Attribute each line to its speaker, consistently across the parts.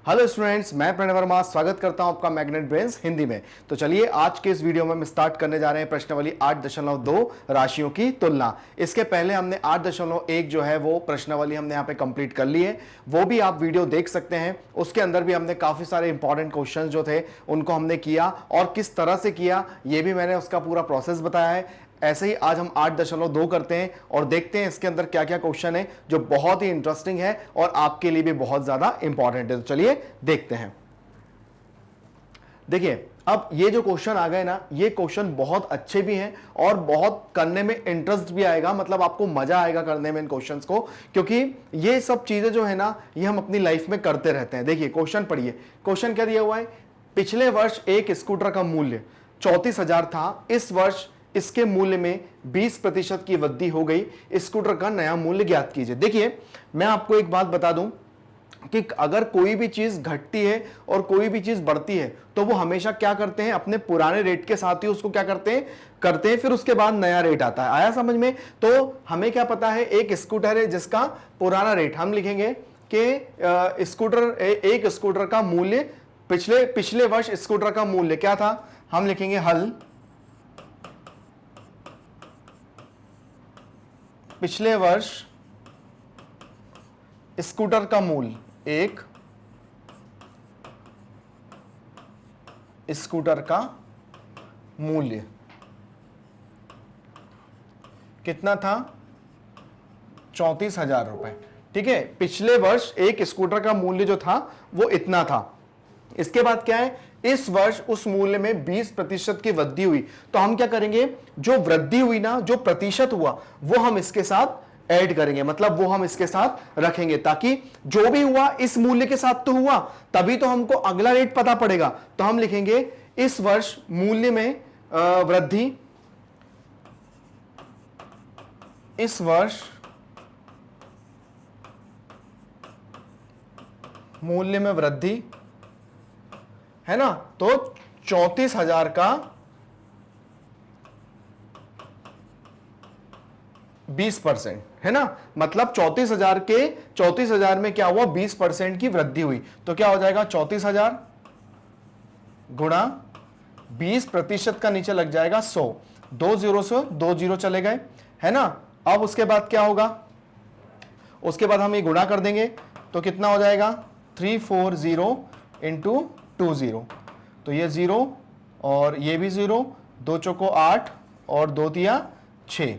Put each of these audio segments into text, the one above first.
Speaker 1: Hello students, मैं प्रणव वर्मा स्वागत करता हूं आपका मैग्नेट ब्रेन्स हिंदी में। तो चलिए आज के इस वीडियो में हम स्टार्ट करने जा रहे हैं प्रश्नावली 8.2 राशियों की तुलना। इसके पहले हमने 8.1 जो है वो प्रश्नावली हमने यहाँ पे कंप्लीट कर ली है, वो भी आप वीडियो देख सकते हैं। उसके अंदर भी हमने काफी सारे इंपॉर्टेंट क्वेश्चन जो थे उनको हमने किया और किस तरह से किया ये भी मैंने उसका पूरा प्रोसेस बताया है। ऐसे ही आज हम 8.2 करते हैं और देखते हैं इसके अंदर क्या क्या क्वेश्चन है जो बहुत ही इंटरेस्टिंग है और आपके लिए भी बहुत ज्यादा इंपॉर्टेंट है। तो चलिए देखते हैं। देखिए अब ये जो क्वेश्चन आ गए ना, ये क्वेश्चन बहुत अच्छे भी हैं और बहुत करने में इंटरेस्ट भी आएगा, मतलब आपको मजा आएगा करने में इन क्वेश्चंस को, क्योंकि ये सब चीजें जो है ना ये हम अपनी लाइफ में करते रहते हैं। देखिए क्वेश्चन पढ़िए, क्वेश्चन क्या दिया हुआ है। पिछले वर्ष एक स्कूटर का मूल्य 34,000 था, इस वर्ष इसके मूल्य में 20% की वृद्धि हो गई, स्कूटर का नया मूल्य ज्ञात कीजिए। देखिए मैं आपको एक बात बता दूं कि अगर कोई भी चीज घटती है और कोई भी चीज बढ़ती है तो वो हमेशा क्या करते हैं, अपने पुराने रेट के साथ ही उसको क्या करते हैं फिर उसके बाद नया रेट आता है। आया समझ में? तो हमें क्या पता है, एक स्कूटर है जिसका पुराना रेट हम लिखेंगे कि एक स्कूटर का मूल्य पिछले वर्ष स्कूटर का मूल्य क्या था, हम लिखेंगे हल पिछले वर्ष स्कूटर का मूल्य, एक स्कूटर का मूल्य कितना था, 34,000 रुपए। ठीक है, पिछले वर्ष एक स्कूटर का मूल्य जो था वो इतना था। इसके बाद क्या है, इस वर्ष उस मूल्य में 20% की वृद्धि हुई। तो हम क्या करेंगे, जो वृद्धि हुई ना, जो प्रतिशत हुआ वो हम इसके साथ ऐड करेंगे, मतलब वो हम इसके साथ रखेंगे, ताकि जो भी हुआ इस मूल्य के साथ तो हुआ, तभी तो हमको अगला रेट पता पड़ेगा। तो हम लिखेंगे इस वर्ष मूल्य में वृद्धि, इस वर्ष मूल्य में वृद्धि है ना, तो 34,000 का 20% है ना, मतलब 34,000 में क्या हुआ, 20% की वृद्धि हुई। तो क्या हो जाएगा, 34,000 गुणा 20% का नीचे लग जाएगा 100, 2 जीरो से 2 जीरो चले गए है ना। अब उसके बाद क्या होगा, उसके बाद हम ये गुणा कर देंगे तो कितना हो जाएगा, 340 इंटू 20, तो ये 0 और ये भी 0, 2 चौको 8 और 2 तिया 6।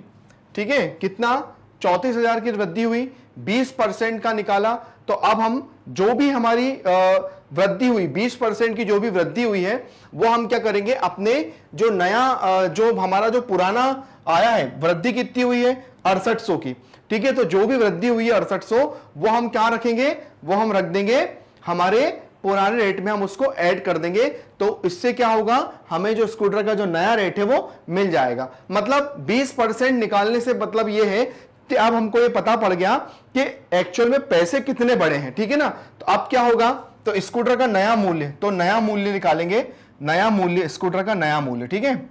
Speaker 1: ठीक है, कितना, 34,000 की वृद्धि हुई, 20% का निकाला। तो अब हम जो भी हमारी वृद्धि हुई, 20% की जो भी वृद्धि हुई है वो हम क्या करेंगे, अपने जो नया जो हमारा जो पुराना आया है, वृद्धि कितनी हुई है, 6800 की। ठीक है, तो जो भी वृद्धि हुई है 6800, वो हम क्या रखेंगे, वो हम रख देंगे हमारे पुराने रेट में, हम उसको ऐड कर देंगे। तो इससे क्या होगा, हमें जो स्कूटर का जो नया रेट है वो मिल जाएगा। मतलब 20% निकालने से मतलब ये है कि अब हमको ये पता पड़ गया कि एक्चुअल में पैसे कितने बड़े हैं। ठीक है ना, तो अब क्या होगा, तो स्कूटर का नया मूल्य, तो नया मूल्य निकालेंगे, नया मूल्य, स्कूटर का नया मूल्य। ठीक है,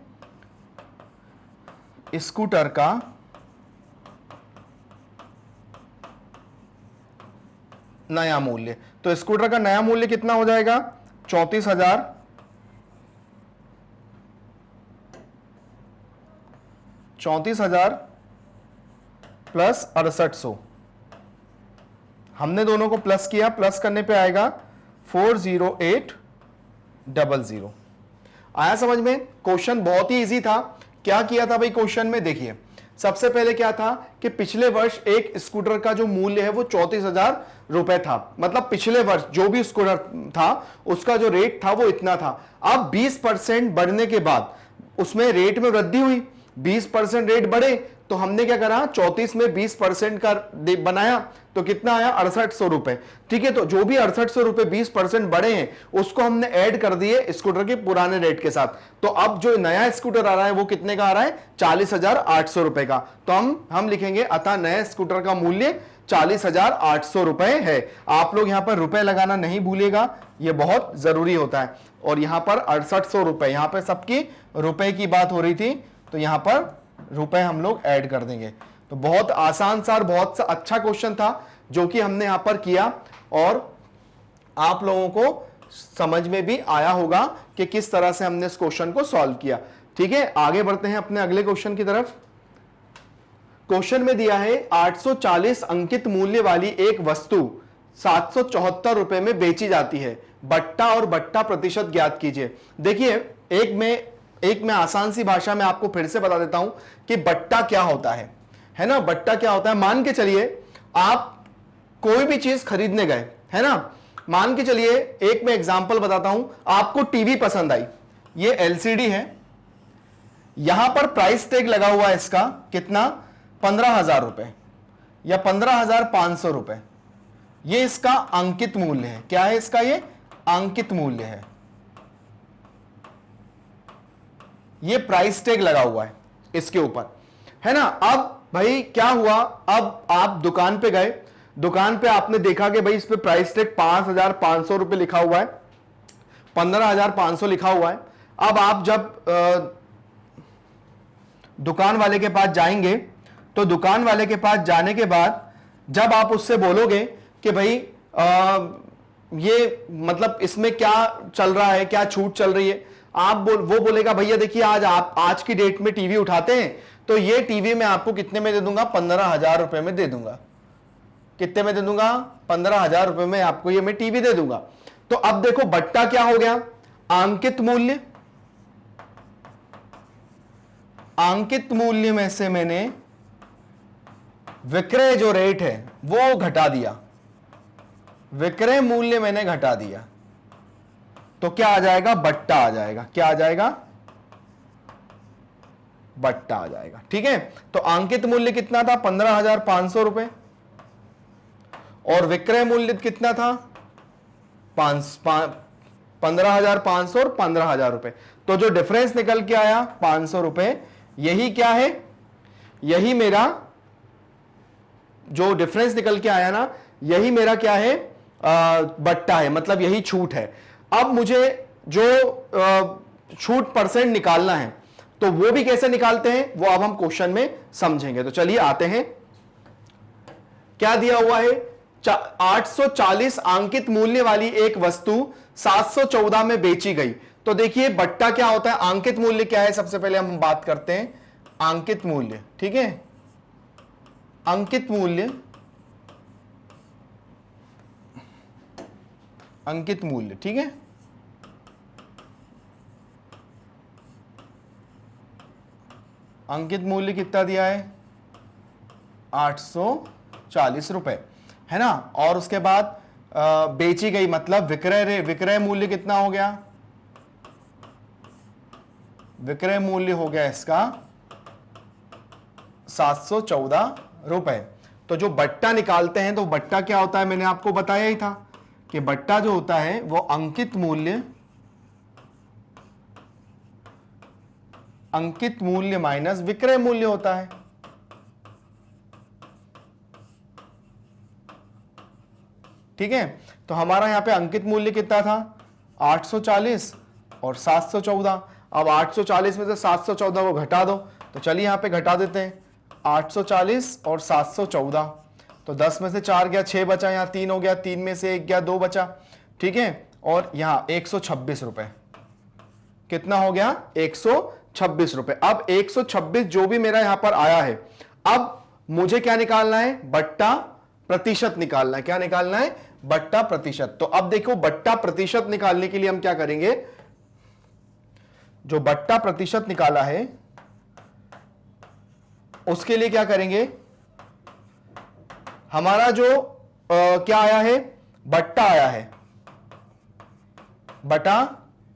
Speaker 1: स्कूटर का नया मूल्य, तो स्कूटर का नया मूल्य कितना हो जाएगा, 34,000 प्लस 6800। हमने दोनों को प्लस किया, प्लस करने पे आएगा 40800। आया समझ में? क्वेश्चन बहुत ही इजी था। क्या किया था भाई क्वेश्चन में, देखिए सबसे पहले क्या था कि पिछले वर्ष एक स्कूटर का जो मूल्य है वो 34,000 रुपए था, मतलब पिछले वर्ष जो भी स्कूटर था उसका जो रेट था वो इतना था। अब 20% बढ़ने के बाद उसमें रेट में वृद्धि हुई, 20% रेट बढ़े, तो हमने क्या करा, 34 में 20% का बनाया, तो कितना आया, 6800 रुपए। ठीक है, तो जो भी 6800 रुपए 20% बढ़े हैं उसको हमने ऐड कर दिए स्कूटर के पुराने रेट के साथ। तो अब जो नया स्कूटर आ रहा है वो कितने का आ रहा है, 40,800 रुपए का। तो हम लिखेंगे अतः नए स्कूटर का मूल्य 40,800 रुपए है। आप लोग यहां पर रुपए लगाना नहीं भूलिएगा, यह बहुत जरूरी होता है। और यहां पर 6800 रुपए, यहां पर सबकी रुपए की बात हो रही थी, तो यहां पर रुपए हम लोग ऐड कर देंगे। तो बहुत आसान सा और बहुत सा अच्छा क्वेश्चन था जो कि हमने यहां पर किया। और आप लोगों को समझ में भी आया होगा कि किस तरह से हमने इस क्वेश्चन को सॉल्व किया। ठीक है, आगे बढ़ते हैं अपने अगले क्वेश्चन की तरफ। क्वेश्चन में दिया है 840 अंकित मूल्य वाली एक वस्तु 774 रुपए में बेची जाती है, बट्टा और बट्टा प्रतिशत ज्ञात कीजिए। देखिए, एक मैं आसान सी भाषा में आपको फिर से बता देता हूं कि बट्टा क्या होता है ना। बट्टा क्या होता है, मान के चलिए आप कोई भी चीज खरीदने गए, है ना। मान के चलिए एक मैं एग्जांपल बताता हूं, आपको टीवी पसंद आई, ये एलसीडी है, यहां पर प्राइस टैग लगा हुआ है इसका कितना, 15,000 रुपए या 15,500 रुपए। ये इसका अंकित मूल्य है। क्या है इसका, ये अंकित मूल्य है, ये प्राइस टैग लगा हुआ है इसके ऊपर, है ना। अब भाई क्या हुआ, अब आप दुकान पे गए, दुकान पे आपने देखा कि भाई इस पे प्राइस टैग 5,500 रुपए लिखा हुआ है, 15,500 लिखा हुआ है। अब आप जब दुकान वाले के पास जाएंगे तो दुकान वाले के पास जाने के बाद जब आप उससे बोलोगे कि भाई ये मतलब इसमें क्या चल रहा है, क्या छूट चल रही है, वो बोलेगा भैया देखिए आप आज की डेट में टीवी उठाते हैं तो ये टीवी मैं आपको कितने में दे दूंगा, 15,000 रुपए में दे दूंगा। कितने में दे दूंगा, 15,000 रुपए में आपको ये मैं टीवी दे दूंगा। तो अब देखो बट्टा क्या हो गया, अंकित मूल्य, अंकित मूल्य में से मैंने विक्रय जो रेट है वो घटा दिया, विक्रय मूल्य मैंने घटा दिया, तो क्या आ जाएगा, बट्टा आ जाएगा। क्या आ जाएगा, बट्टा आ जाएगा। ठीक है, तो अंकित मूल्य कितना था, 15,500 रुपए, और विक्रय मूल्य कितना था, 15,500 और 15,000 रुपए। तो जो डिफरेंस निकल के आया 500 रुपए, यही क्या है, यही मेरा जो डिफरेंस निकल के आया ना, यही मेरा क्या है, बट्टा है, मतलब यही छूट है। अब मुझे जो छूट परसेंट निकालना है तो वो भी कैसे निकालते हैं वो अब हम क्वेश्चन में समझेंगे। तो चलिए आते हैं, क्या दिया हुआ है, 840 अंकित मूल्य वाली एक वस्तु 714 में बेची गई। तो देखिए बट्टा क्या होता है, अंकित मूल्य क्या है, सबसे पहले हम बात करते हैं अंकित मूल्य। ठीक है, अंकित मूल्य, अंकित मूल्य, ठीक है। अंकित मूल्य कितना दिया है, 840 रुपए, है ना। और उसके बाद बेची गई मतलब विक्रय मूल्य कितना हो गया, विक्रय मूल्य हो गया इसका 714 रुपए। तो जो बट्टा निकालते हैं तो बट्टा क्या होता है, मैंने आपको बताया ही था कि बट्टा जो होता है वो अंकित मूल्य माइनस विक्रय मूल्य होता है। ठीक है, तो हमारा यहां पे अंकित मूल्य कितना था, 840 और 714। अब 840 में से 714 को घटा दो, तो चलिए यहां पे घटा देते हैं, 840 और 714, तो 10 में से 4 गया, 6 बचा, यहाँ 3 हो गया, 3 में से 1 गया, 2 बचा। ठीक है, और यहाँ 126 रुपए, कितना हो गया, 126 रुपए। अब 126 जो भी मेरा यहां पर आया है, अब मुझे क्या निकालना है, बट्टा प्रतिशत निकालना है। क्या निकालना है, बट्टा प्रतिशत। तो अब देखो बट्टा प्रतिशत निकालने के लिए हम क्या करेंगे, जो बट्टा प्रतिशत निकाला है उसके लिए क्या करेंगे, हमारा जो क्या आया है, बट्टा आया है, बटा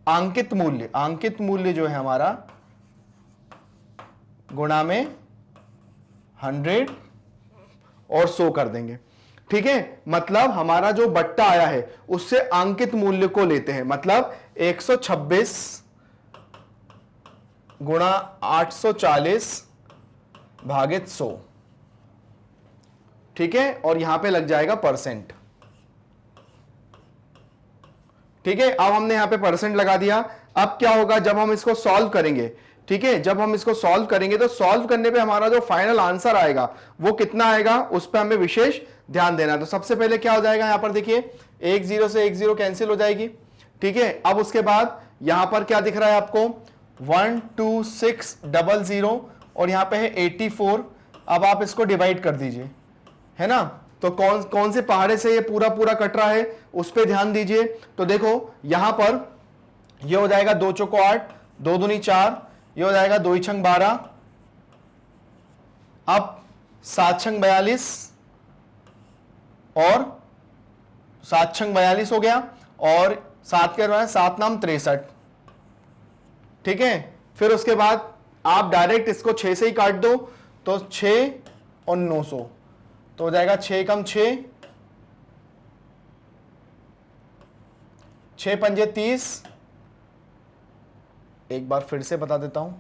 Speaker 1: अंकित मूल्य, अंकित मूल्य जो है हमारा गुणा में 100 और 100 कर देंगे। ठीक है, मतलब हमारा जो बट्टा आया है उससे अंकित मूल्य को लेते हैं, मतलब 126 गुणा 840 भागित 100। ठीक है, और यहां पे लग जाएगा परसेंट। ठीक है, अब हमने यहां पे परसेंट लगा दिया। अब क्या होगा जब हम इसको सॉल्व करेंगे, ठीक है, जब हम इसको सॉल्व करेंगे तो सॉल्व करने पे हमारा जो फाइनल आंसर आएगा वो कितना आएगा, उस पर हमें विशेष ध्यान देना है। तो सबसे पहले क्या हो जाएगा, यहां पर देखिए 1 0 से 1 0 कैंसिल हो जाएगी। ठीक है, अब उसके बाद यहां पर क्या दिख रहा है आपको 12600 और यहां पे है 84। अब आप इसको डिवाइड कर दीजिए, है ना। तो कौन कौन से पहाड़े से ये पूरा पूरा कट रहा है उस पर ध्यान दीजिए। तो देखो यहां पर ये हो जाएगा 2 चौको 8, 2 दूनी 4, ये हो जाएगा 2 छंग 12, अब 7 छंग 42 और 7 छंग 42 हो गया और 7 के बाद 7 नाम 63। ठीक है, फिर उसके बाद आप डायरेक्ट इसको 6 से ही काट दो तो 6 और 900 तो हो जाएगा 6 कम 6, 6 पंजे 30। एक बार फिर से बता देता हूं,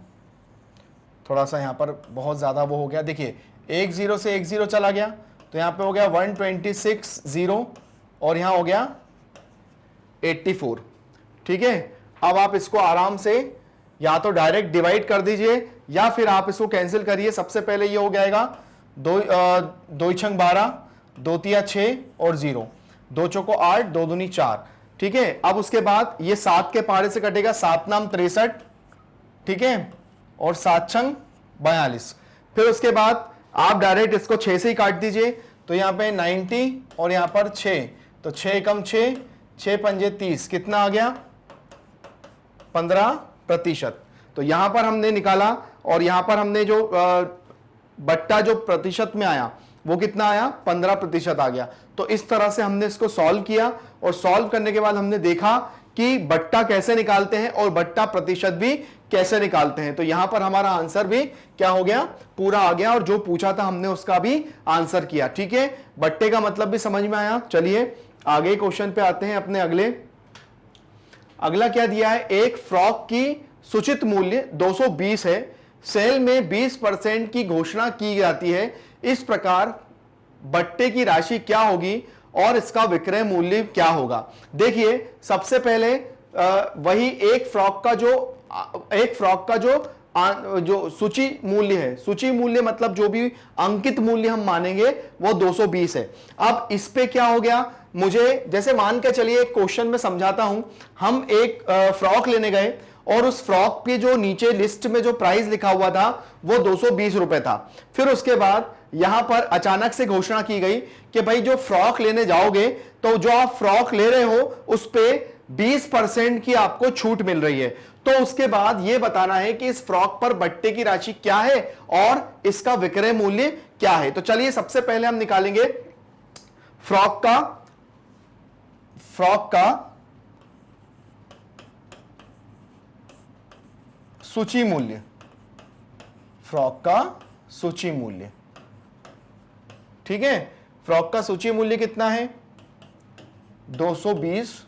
Speaker 1: थोड़ा सा यहां पर बहुत ज्यादा वो हो गया। देखिए 1 0 से 1 0 चला गया तो यहां पे हो गया 126 0 और यहां हो गया 84। ठीक है, अब आप इसको आराम से या तो डायरेक्ट डिवाइड कर दीजिए या फिर आप इसको कैंसिल करिए। सबसे पहले ये हो जाएगा 2 छंग 12, 2 तिया 6 और 0, 2 चौको 8, 2 दूनी 4। ठीक है, अब उसके बाद ये 7 के पहाड़े से कटेगा 7 नाम 63। ठीक है, और 7 छंग 42। फिर उसके बाद आप डायरेक्ट इसको 6 से ही काट दीजिए तो यहां पे 90 और यहां पर 6 तो 6 कम 6, 6 पंजे 30, कितना आ गया 15%। तो यहां पर हमने निकाला और यहां पर हमने जो बट्टा जो प्रतिशत में आया वो कितना आया 15% आ गया। तो इस तरह से हमने इसको सॉल्व किया और सॉल्व करने के बाद हमने देखा कि बट्टा कैसे निकालते हैं और बट्टा प्रतिशत भी कैसे निकालते हैं। तो यहां पर हमारा आंसर भी क्या हो गया, पूरा आ गया और जो पूछा था हमने उसका भी आंसर किया। ठीक है, बट्टे का मतलब भी समझ में आया। चलिए आगे क्वेश्चन पे आते हैं अपने अगले। अगला क्या दिया है, एक फ्रॉक की सूचित मूल्य 220 है, सेल में 20% की घोषणा की जाती है, इस प्रकार बट्टे की राशि क्या होगी और इसका विक्रय मूल्य क्या होगा। देखिए सबसे पहले वही एक फ्रॉक का जो सूची मूल्य है, सूची मूल्य मतलब जो भी अंकित मूल्य हम मानेंगे वो 220 है। अब इस पे क्या हो गया, मुझे जैसे मान के चलिए एक क्वेश्चन में समझाता हूं, हम एक फ्रॉक लेने गए और उस फ्रॉक के जो नीचे लिस्ट में जो प्राइस लिखा हुआ था वो 220 रुपए था। फिर उसके बाद यहां पर अचानक से घोषणा की गई कि भाई जो फ्रॉक लेने जाओगे तो जो आप फ्रॉक ले रहे हो उस पे 20% की आपको छूट मिल रही है। तो उसके बाद यह बताना है कि इस फ्रॉक पर बट्टे की राशि क्या है और इसका विक्रय मूल्य क्या है। तो चलिए सबसे पहले हम निकालेंगे फ्रॉक का सूची मूल्य, फ्रॉक का सूची मूल्य। ठीक है, फ्रॉक का सूची मूल्य कितना है 220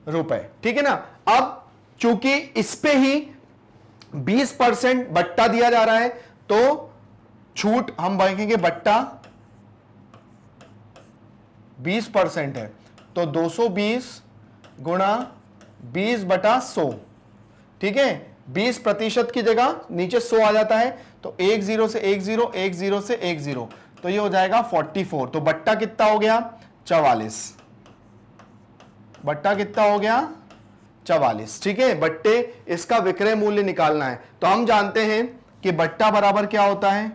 Speaker 1: रुपए। ठीक है ना। अब चूंकि इस पे ही 20% बट्टा दिया जा रहा है तो छूट हम देखेंगे, बट्टा 20% है तो 220 गुणा 20/100। ठीक है, 20% की जगह नीचे 100 आ जाता है तो 1 0 से 1 0, 1 0 से 1 0 तो ये हो जाएगा 44। तो बट्टा कितना हो गया 44, बट्टा कितना हो गया 44। ठीक है, बट्टे इसका विक्रय मूल्य निकालना है। तो हम जानते हैं कि बट्टा बराबर क्या होता है,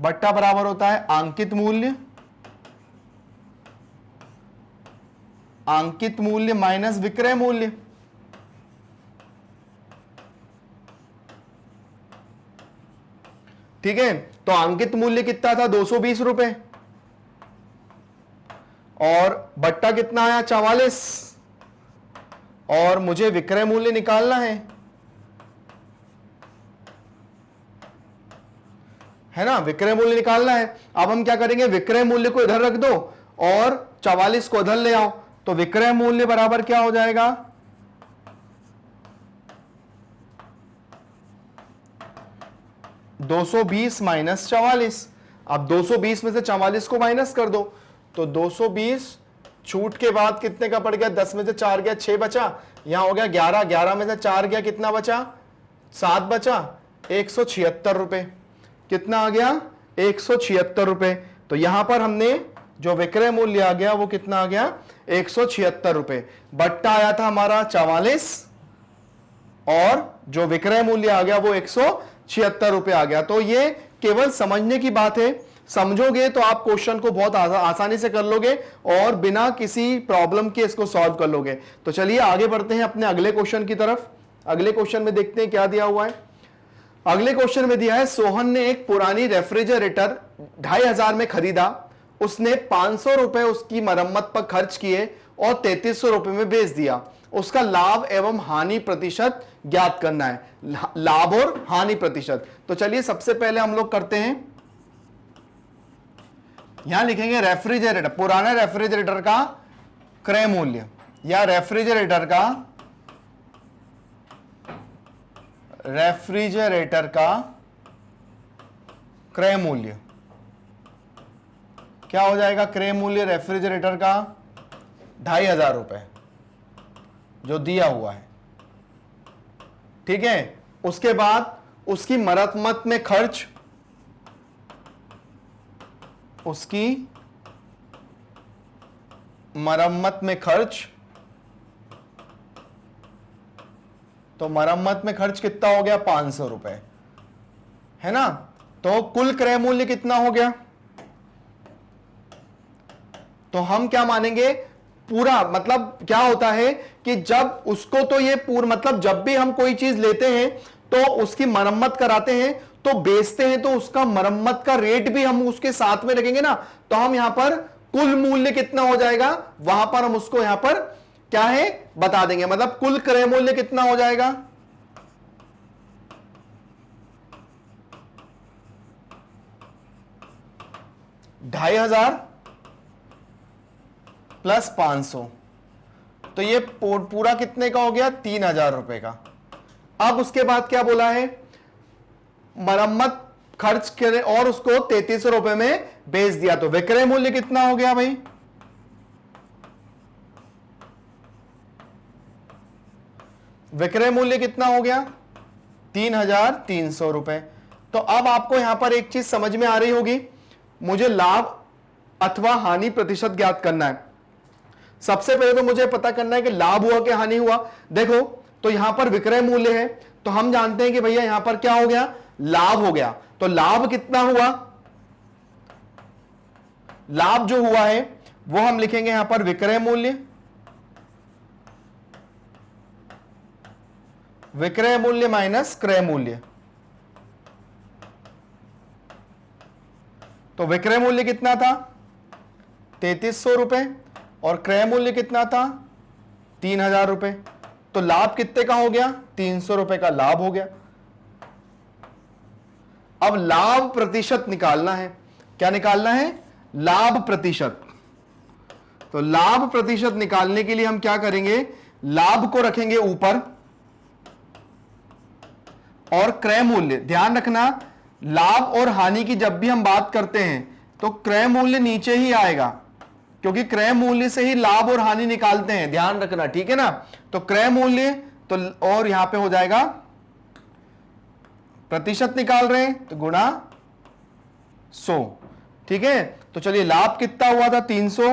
Speaker 1: बट्टा बराबर होता है अंकित मूल्य, अंकित मूल्य माइनस विक्रय मूल्य। ठीक है, तो अंकित मूल्य कितना था 220 रुपए और बट्टा कितना आया 44 और मुझे विक्रय मूल्य निकालना है ना, विक्रय मूल्य निकालना है। अब हम क्या करेंगे, विक्रय मूल्य को इधर रख दो और 44 को इधर ले आओ तो विक्रय मूल्य बराबर क्या हो जाएगा 220 माइनस 44। अब 220 में से 44 को माइनस कर दो तो 220 छूट के बाद कितने का पड़ गया, 10 में से 4 गया 6 बचा, यहां हो गया 11, 11 में से 4 गया कितना बचा 7 बचा 176 रुपए। कितना आ गया? 176 रुपए। तो यहां पर हमने जो विक्रय मूल्य आ गया वो कितना आ गया? 176 रुपए। बट्टा आया था हमारा 44 और जो विक्रय मूल्य आ गया वो 176 रुपए आ गया। तो ये केवल समझने की बात है, समझोगे तो आप क्वेश्चन को बहुत आसानी से कर लोगे और बिना किसी प्रॉब्लम के इसको सॉल्व कर लोगे। तो चलिए आगे बढ़ते हैं अपने अगले क्वेश्चन की तरफ। अगले क्वेश्चन में देखते हैं क्या दिया हुआ है। अगले क्वेश्चन में दिया है सोहन ने एक पुरानी रेफ्रिजरेटर 2500 में खरीदा, उसने 500 रुपए उसकी मरम्मत पर खर्च किए और 3300 रुपए में बेच दिया। उसका लाभ एवं हानि प्रतिशत ज्ञात करना है, लाभ और हानि प्रतिशत। तो चलिए सबसे पहले हम लोग करते हैं, यहां लिखेंगे रेफ्रिजरेटर, पुराने रेफ्रिजरेटर का क्रय मूल्य या रेफ्रिजरेटर का क्रय मूल्य। क्या हो जाएगा क्रय मूल्य रेफ्रिजरेटर का? 2500 रुपए जो दिया हुआ है, ठीक है। उसके बाद उसकी मरम्मत में खर्च, उसकी मरम्मत में खर्च, तो मरम्मत में खर्च कितना हो गया? 500 रुपए, है ना। तो कुल क्रय मूल्य कितना हो गया? तो हम क्या मानेंगे? पूरा, मतलब क्या होता है कि जब उसको, तो ये पूरा मतलब जब भी हम कोई चीज लेते हैं तो उसकी मरम्मत कराते हैं तो बेचते हैं, तो उसका मरम्मत का रेट भी हम उसके साथ में रखेंगे ना। तो हम यहां पर कुल मूल्य कितना हो जाएगा वहां पर हम उसको यहां पर क्या है बता देंगे। मतलब कुल क्रय मूल्य कितना हो जाएगा? $2500 प्लस 500, तो ये पूरा कितने का हो गया? 3000 रुपए का। अब उसके बाद क्या बोला है? मरम्मत खर्च करे और उसको 3300 रुपए में बेच दिया। तो विक्रय मूल्य कितना हो गया भाई? विक्रय मूल्य कितना हो गया? 3300 रुपए। तो अब आपको यहां पर एक चीज समझ में आ रही होगी, मुझे लाभ अथवा हानि प्रतिशत ज्ञात करना है। सबसे पहले तो मुझे पता करना है कि लाभ हुआ कि हानि हुआ। देखो, तो यहां पर विक्रय मूल्य है, तो हम जानते हैं कि भैया यहां पर क्या हो गया? लाभ हो गया। तो लाभ कितना हुआ? लाभ जो हुआ है वो हम लिखेंगे यहां पर विक्रय मूल्य, विक्रय मूल्य माइनस क्रय मूल्य। तो विक्रय मूल्य कितना था? 3300 रुपए और क्रय मूल्य कितना था? 3000 रुपए। तो लाभ कितने का हो गया? 300 रुपए का लाभ हो गया। अब लाभ प्रतिशत निकालना है। क्या निकालना है? लाभ प्रतिशत। तो लाभ प्रतिशत निकालने के लिए हम क्या करेंगे? लाभ को रखेंगे ऊपर और क्रय मूल्य, ध्यान रखना लाभ और हानि की जब भी हम बात करते हैं तो क्रय मूल्य नीचे ही आएगा, क्योंकि क्रय मूल्य से ही लाभ और हानि निकालते हैं, ध्यान रखना, ठीक है ना। तो क्रय मूल्य तो, और यहां पे हो जाएगा प्रतिशत निकाल रहे हैं तो गुणा 100, ठीक है। तो चलिए लाभ कितना हुआ था? 300,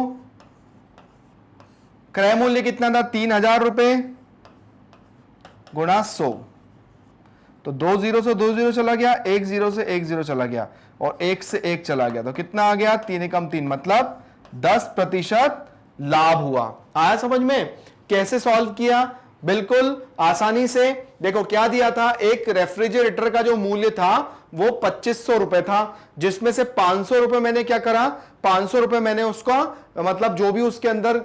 Speaker 1: क्रय मूल्य कितना था? 3000 रुपए गुणा 100। तो 2 0 से 2 0 चला गया, 1 0 से 1 0 चला गया और 1 से 1 चला गया। तो कितना आ गया? 3 कम 3, मतलब 10% लाभ हुआ। आया समझ में? कैसे सॉल्व किया? बिल्कुल आसानी से। देखो क्या दिया था, एक रेफ्रिजरेटर का जो मूल्य था वो 2500 रुपए था, जिसमें से 500 रुपए मैंने क्या करा, 500 रुपए मैंने उसका मतलब जो भी उसके अंदर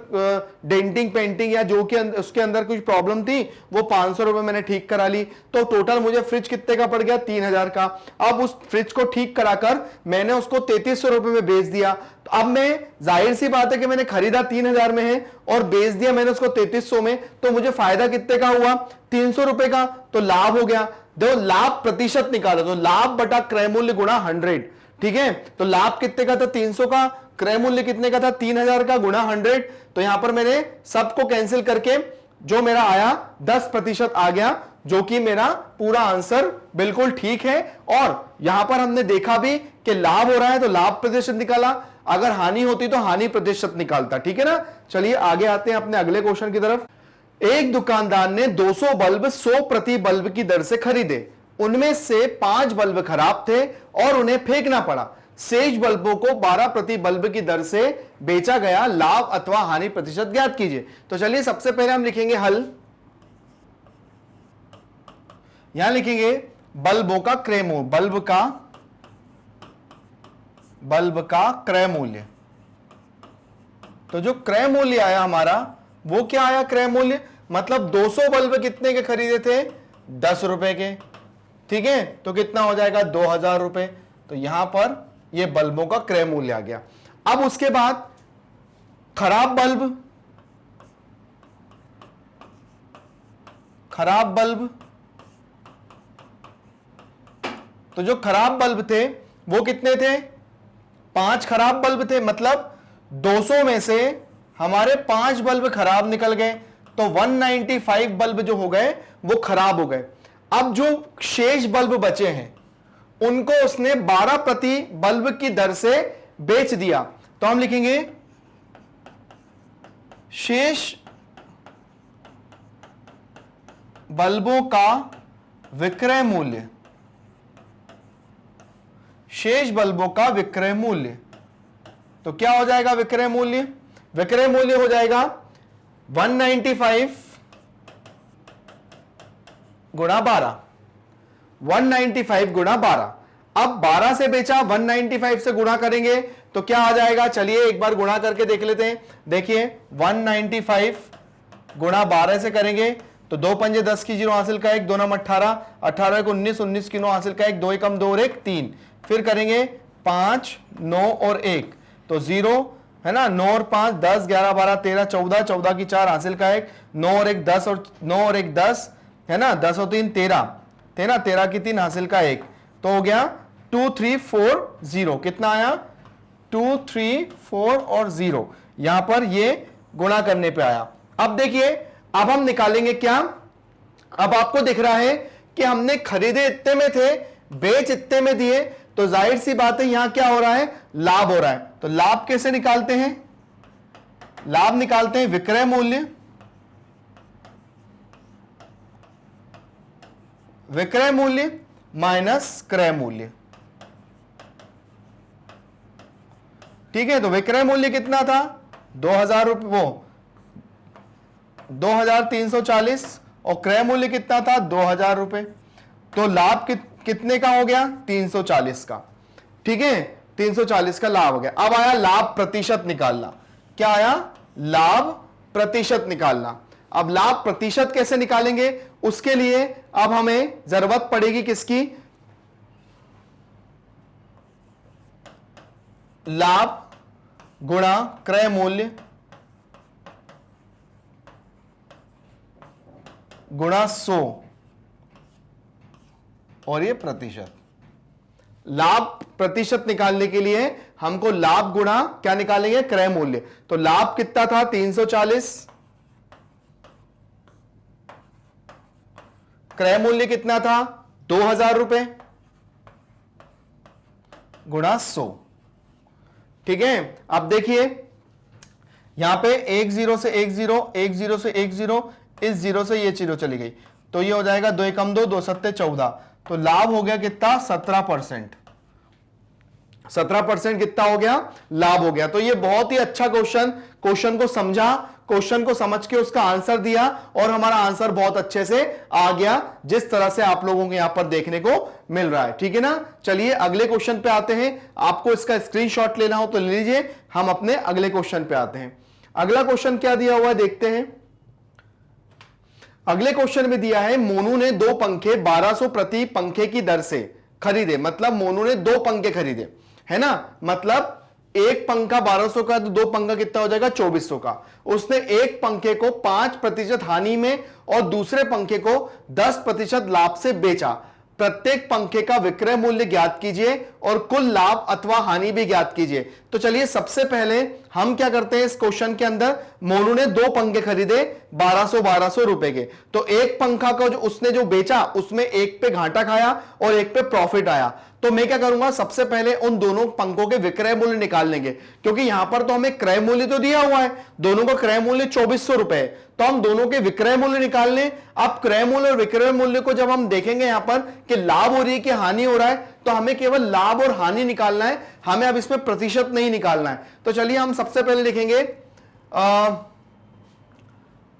Speaker 1: डेंटिंग पेंटिंग या जो कि उसके अंदर कुछ प्रॉब्लम थी वो 500 रुपए मैंने ठीक करा ली। तो टोटल मुझे फ्रिज कितने का पड़ गया? 3000 का। अब उस फ्रिज को ठीक कराकर मैंने उसको 3300 रुपए में बेच दिया। तो अब मैं, जाहिर सी बात है कि मैंने खरीदा 3000 में है और बेच दिया मैंने उसको 3300 में, तो मुझे फायदा कितने का हुआ? 300 रुपए का। तो लाभ हो गया। देखो लाभ प्रतिशत निकाला, तो लाभ बटा क्रय मूल्य गुणा 100, ठीक है। तो लाभ कितने का था? 300 का। क्रय मूल्य कितने का था? 3000 का गुणा 100। तो यहां पर मैंने सबको कैंसिल करके जो मेरा आया 10% आ गया, जो कि मेरा पूरा आंसर बिल्कुल ठीक है। और यहां पर हमने देखा भी कि लाभ हो रहा है तो लाभ प्रतिशत निकाला, अगर हानि होती तो हानि प्रतिशत निकालता। ठीक है ना। चलिए आगे आते हैं अपने अगले क्वेश्चन की तरफ। एक दुकानदार ने 200 बल्ब 100 प्रति बल्ब की दर से खरीदे, उनमें से 5 बल्ब खराब थे और उन्हें फेंकना पड़ा। शेष बल्बों को 12 प्रति बल्ब की दर से बेचा गया, लाभ अथवा हानि प्रतिशत ज्ञात कीजिए। तो चलिए सबसे पहले हम लिखेंगे हल। यहां लिखेंगे बल्बों का क्रय मूल्य, बल्ब का क्रय मूल्य। तो जो क्रय मूल्य आया हमारा वो क्या आया, क्रय मूल्य मतलब 200 बल्ब कितने के खरीदे थे, 10 रुपए के। ठीक है, तो कितना हो जाएगा 2000 रुपए। तो यहां पर ये बल्बों का क्रय मूल्य आ गया। अब उसके बाद खराब बल्ब, तो जो खराब बल्ब थे वो कितने थे, 5 खराब बल्ब थे, मतलब 200 में से हमारे 5 बल्ब खराब निकल गए, तो 195 बल्ब जो हो गए वो खराब हो गए। अब जो शेष बल्ब बचे हैं उनको उसने 12 प्रति बल्ब की दर से बेच दिया। तो हम लिखेंगे शेष बल्बों का विक्रय मूल्य, शेष बल्बों का विक्रय मूल्य। तो क्या हो जाएगा विक्रय मूल्य, विक्रय मूल्य हो जाएगा 195 गुणा 12, 195 गुणा 12। अब 12 से बेचा, 195 से गुणा करेंगे तो क्या आ जाएगा, चलिए एक बार गुणा करके देख लेते हैं। देखिए 195 गुणा 12 से करेंगे तो 2 पंजे 10 की 0 हासिल का 1, 2 नम 18, 18 को 19, 19 की 9 हासिल का 1, 2 एकम 2 और 1 3। फिर करेंगे 5 9 और 1 तो 0 है ना, 9 और 5 10, 11 12 13 14, 14 की 4 हासिल का 1, 9 और 1 10 और 9 और 1 10 है ना, 10 और 3 13 थे ना, 13 की 3 हासिल का 1, तो हो गया 2 3 4 0। कितना आया 2 3 4 और 0, यहां पर ये गुणा करने पे आया। अब देखिए अब हम निकालेंगे क्या, अब आपको दिख रहा है कि हमने खरीदे इतने में थे, बेच इतने में दिए, तो जाहिर सी बात है यहां क्या हो रहा है, लाभ हो रहा है। तो लाभ कैसे निकालते हैं, लाभ निकालते हैं विक्रय मूल्य, विक्रय मूल्य माइनस क्रय मूल्य। ठीक है, तो विक्रय मूल्य कितना था 2000 रुपये, वो 2340 और क्रय मूल्य कितना था 2000 रुपए। तो लाभ कितने का हो गया 340 का। ठीक है, 340 का लाभ हो गया। अब आया लाभ प्रतिशत निकालना। क्या आया, लाभ प्रतिशत निकालना। अब लाभ प्रतिशत कैसे निकालेंगे, उसके लिए अब हमें जरूरत पड़ेगी किसकी, लाभ गुणा क्रय मूल्य गुणा 100 और ये प्रतिशत। लाभ प्रतिशत निकालने के लिए हमको लाभ गुणा क्या निकालेंगे, क्रय मूल्य। तो लाभ कितना था 340, क्रय मूल्य कितना था 2000 रुपए गुणा 100। ठीक है, अब देखिए यहां पे 1 0 से 1 0, 1 0 से 1 0, इस 0 से ये 0 चली गई, तो ये हो जाएगा 2 एकम 2, 2 सत्ते 14। तो लाभ हो गया कितना 17%, 17% कितना हो गया, लाभ हो गया। तो ये बहुत ही अच्छा क्वेश्चन को समझा, क्वेश्चन को समझ के उसका आंसर दिया और हमारा आंसर बहुत अच्छे से आ गया, जिस तरह से आप लोगों को यहां पर देखने को मिल रहा है। ठीक है ना। चलिए अगले क्वेश्चन पे आते हैं। आपको इसका स्क्रीनशॉट लेना हो तो ले लीजिए, हम अपने अगले क्वेश्चन पे आते हैं। अगला क्वेश्चन क्या दिया हुआ है देखते हैं। अगले क्वेश्चन में दिया है मोनू ने 2 पंखे 1200 प्रति पंखे की दर से खरीदे, मतलब मोनू ने 2 पंखे खरीदे है ना, मतलब एक पंखा 1200 का, तो 2 पंखा कितना हो जाएगा 2400 का। उसने एक पंखे को 5% हानि में और दूसरे पंखे को 10% लाभ से बेचा। प्रत्येक पंखे का विक्रय मूल्य ज्ञात कीजिए और कुल लाभ अथवा हानि भी ज्ञात कीजिए। तो चलिए सबसे पहले हम क्या करते हैं, इस क्वेश्चन के अंदर मोनू ने 2 पंखे खरीदे 1200 रुपए के, तो एक पंखा का जो उसने जो बेचा उसमें एक पे घाटा खाया और एक पे प्रॉफिट आया। तो मैं क्या करूंगा, सबसे पहले उन दोनों पंखों के विक्रय मूल्य निकाल लेंगे, क्योंकि यहां पर तो हमें क्रय मूल्य तो दिया हुआ है, दोनों का क्रय मूल्य 2400 रुपए है, तो हम दोनों के विक्रय मूल्य निकाल लें। अब क्रय मूल्य और विक्रय मूल्य को जब हम देखेंगे यहां पर कि लाभ हो रही है कि हानि हो रहा है, तो हमें केवल लाभ और हानि निकालना है, हमें अब इसमें प्रतिशत नहीं निकालना है। तो चलिए हम सबसे पहले लिखेंगे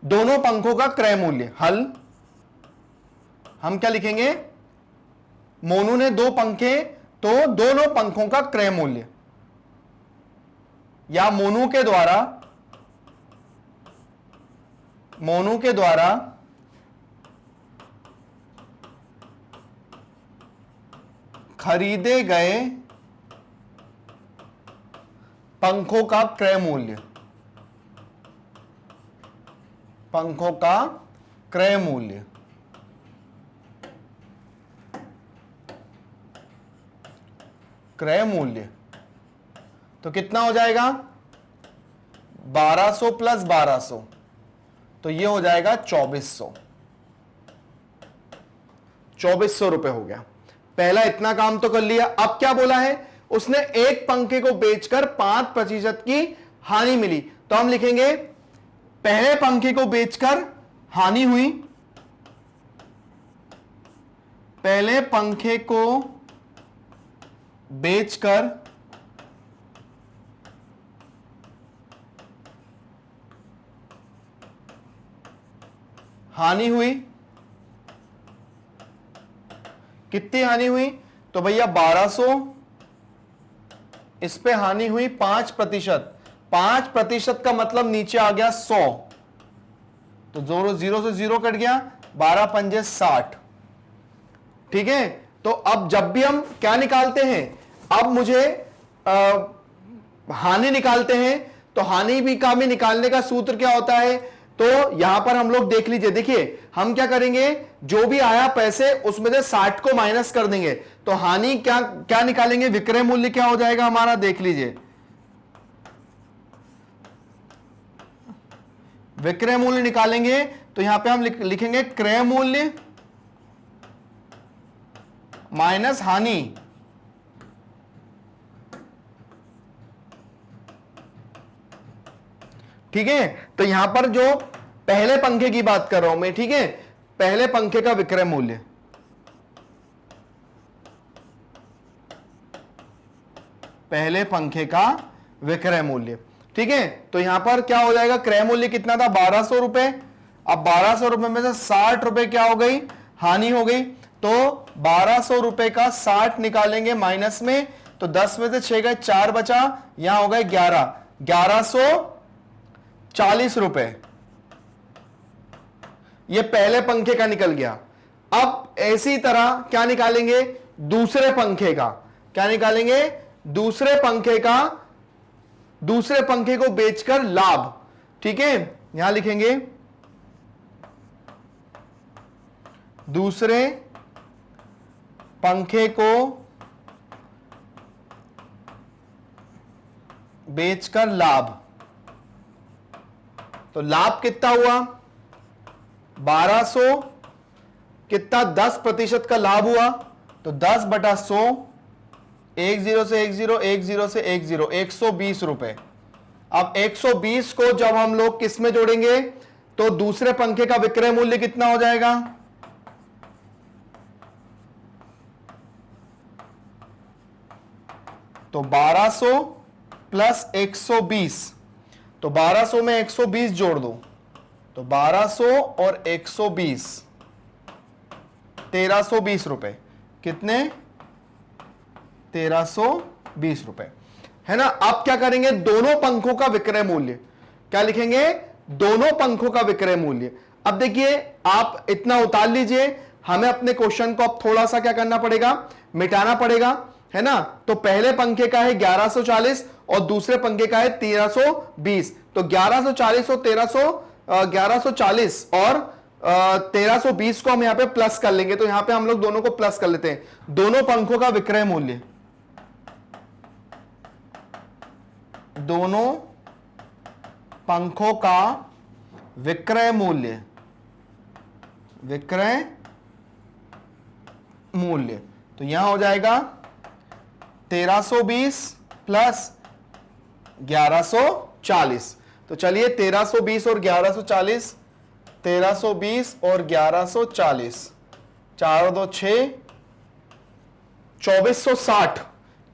Speaker 1: दोनों पंखों का क्रय मूल्य। हल हम क्या लिखेंगे, मोनू ने 2 पंखे, तो दोनों पंखों का क्रय मूल्य, या मोनू के द्वारा खरीदे गए पंखों का क्रय मूल्य, पंखों का क्रय मूल्य, क्रय मूल्य तो कितना हो जाएगा 1200 प्लस 1200, तो ये हो जाएगा 2400 रुपए हो गया। पहला इतना काम तो कर लिया। अब क्या बोला है, उसने एक पंखे को बेचकर 5% की हानि मिली, तो हम लिखेंगे पहले पंखे को बेचकर हानि हुई, पहले पंखे को बेचकर हानि हुई। कितनी हानि हुई, तो भैया 1200, इस पे हानि हुई 5%। 5% का मतलब नीचे आ गया 100, तो 0 से 0 कट गया, 12 पंजे 60। ठीक है, तो अब जब भी हम क्या निकालते हैं, अब मुझे हानि निकालते हैं, तो हानि भी का भी निकालने का सूत्र क्या होता है, तो यहां पर हम लोग देख लीजिए, देखिए हम क्या करेंगे, जो भी आया पैसे उसमें से 60 को माइनस कर देंगे, तो हानि क्या क्या निकालेंगे, विक्रय मूल्य क्या हो जाएगा हमारा, देख लीजिए विक्रय मूल्य निकालेंगे, तो यहां पे हम लिखेंगे क्रय मूल्य माइनस हानि। ठीक है, तो यहां पर जो पहले पंखे की बात कर रहा हूं मैं, ठीक है, पहले पंखे का विक्रय मूल्य, पहले पंखे का विक्रय मूल्य, ठीक है, तो यहां पर क्या हो जाएगा, क्रय मूल्य कितना था 1200 रुपए। अब 1200 रुपए में से 60 रुपए क्या हो गई, हानि हो गई, तो 1200 रुपए का 60 निकालेंगे माइनस में, तो 10 में से 6 गए, 4 बचा, यहां हो गए 1140 रुपए, ये पहले पंखे का निकल गया। अब ऐसी तरह क्या निकालेंगे, दूसरे पंखे का, क्या निकालेंगे, दूसरे पंखे को बेचकर लाभ। ठीक है, यहां लिखेंगे दूसरे पंखे को बेचकर लाभ, तो लाभ कितना हुआ 1200, कितना 10% का लाभ हुआ, तो 10/100, 10 से 10, 10 से 10, 120 रुपए। अब 120 को जब हम लोग किस में जोड़ेंगे, तो दूसरे पंखे का विक्रय मूल्य कितना हो जाएगा, तो 1200 प्लस 120, तो 1200 में 120 जोड़ दो, तो 1200 और 120 1320 रुपए, कितने 1320 रुपए, है ना। अब क्या करेंगे, दोनों पंखों का विक्रय मूल्य, क्या लिखेंगे, दोनों पंखों का विक्रय मूल्य। अब देखिए आप इतना उतार लीजिए, हमें अपने क्वेश्चन को अब थोड़ा सा क्या करना पड़ेगा, मिटाना पड़ेगा, है ना। तो पहले पंखे का है 1140 और दूसरे पंखे का है 1320, तो 1140 और 1140 और 1320 को हम यहां पे प्लस कर लेंगे, तो यहां पे हम लोग दोनों को प्लस कर लेते हैं। दोनों पंखों का विक्रय मूल्य, दोनों पंखों का विक्रय मूल्य, विक्रय मूल्य, तो यहां हो जाएगा 1320 प्लस 1140। तो चलिए 1320 और 1140, 1320 और 1140, 4 और 2 6, 2460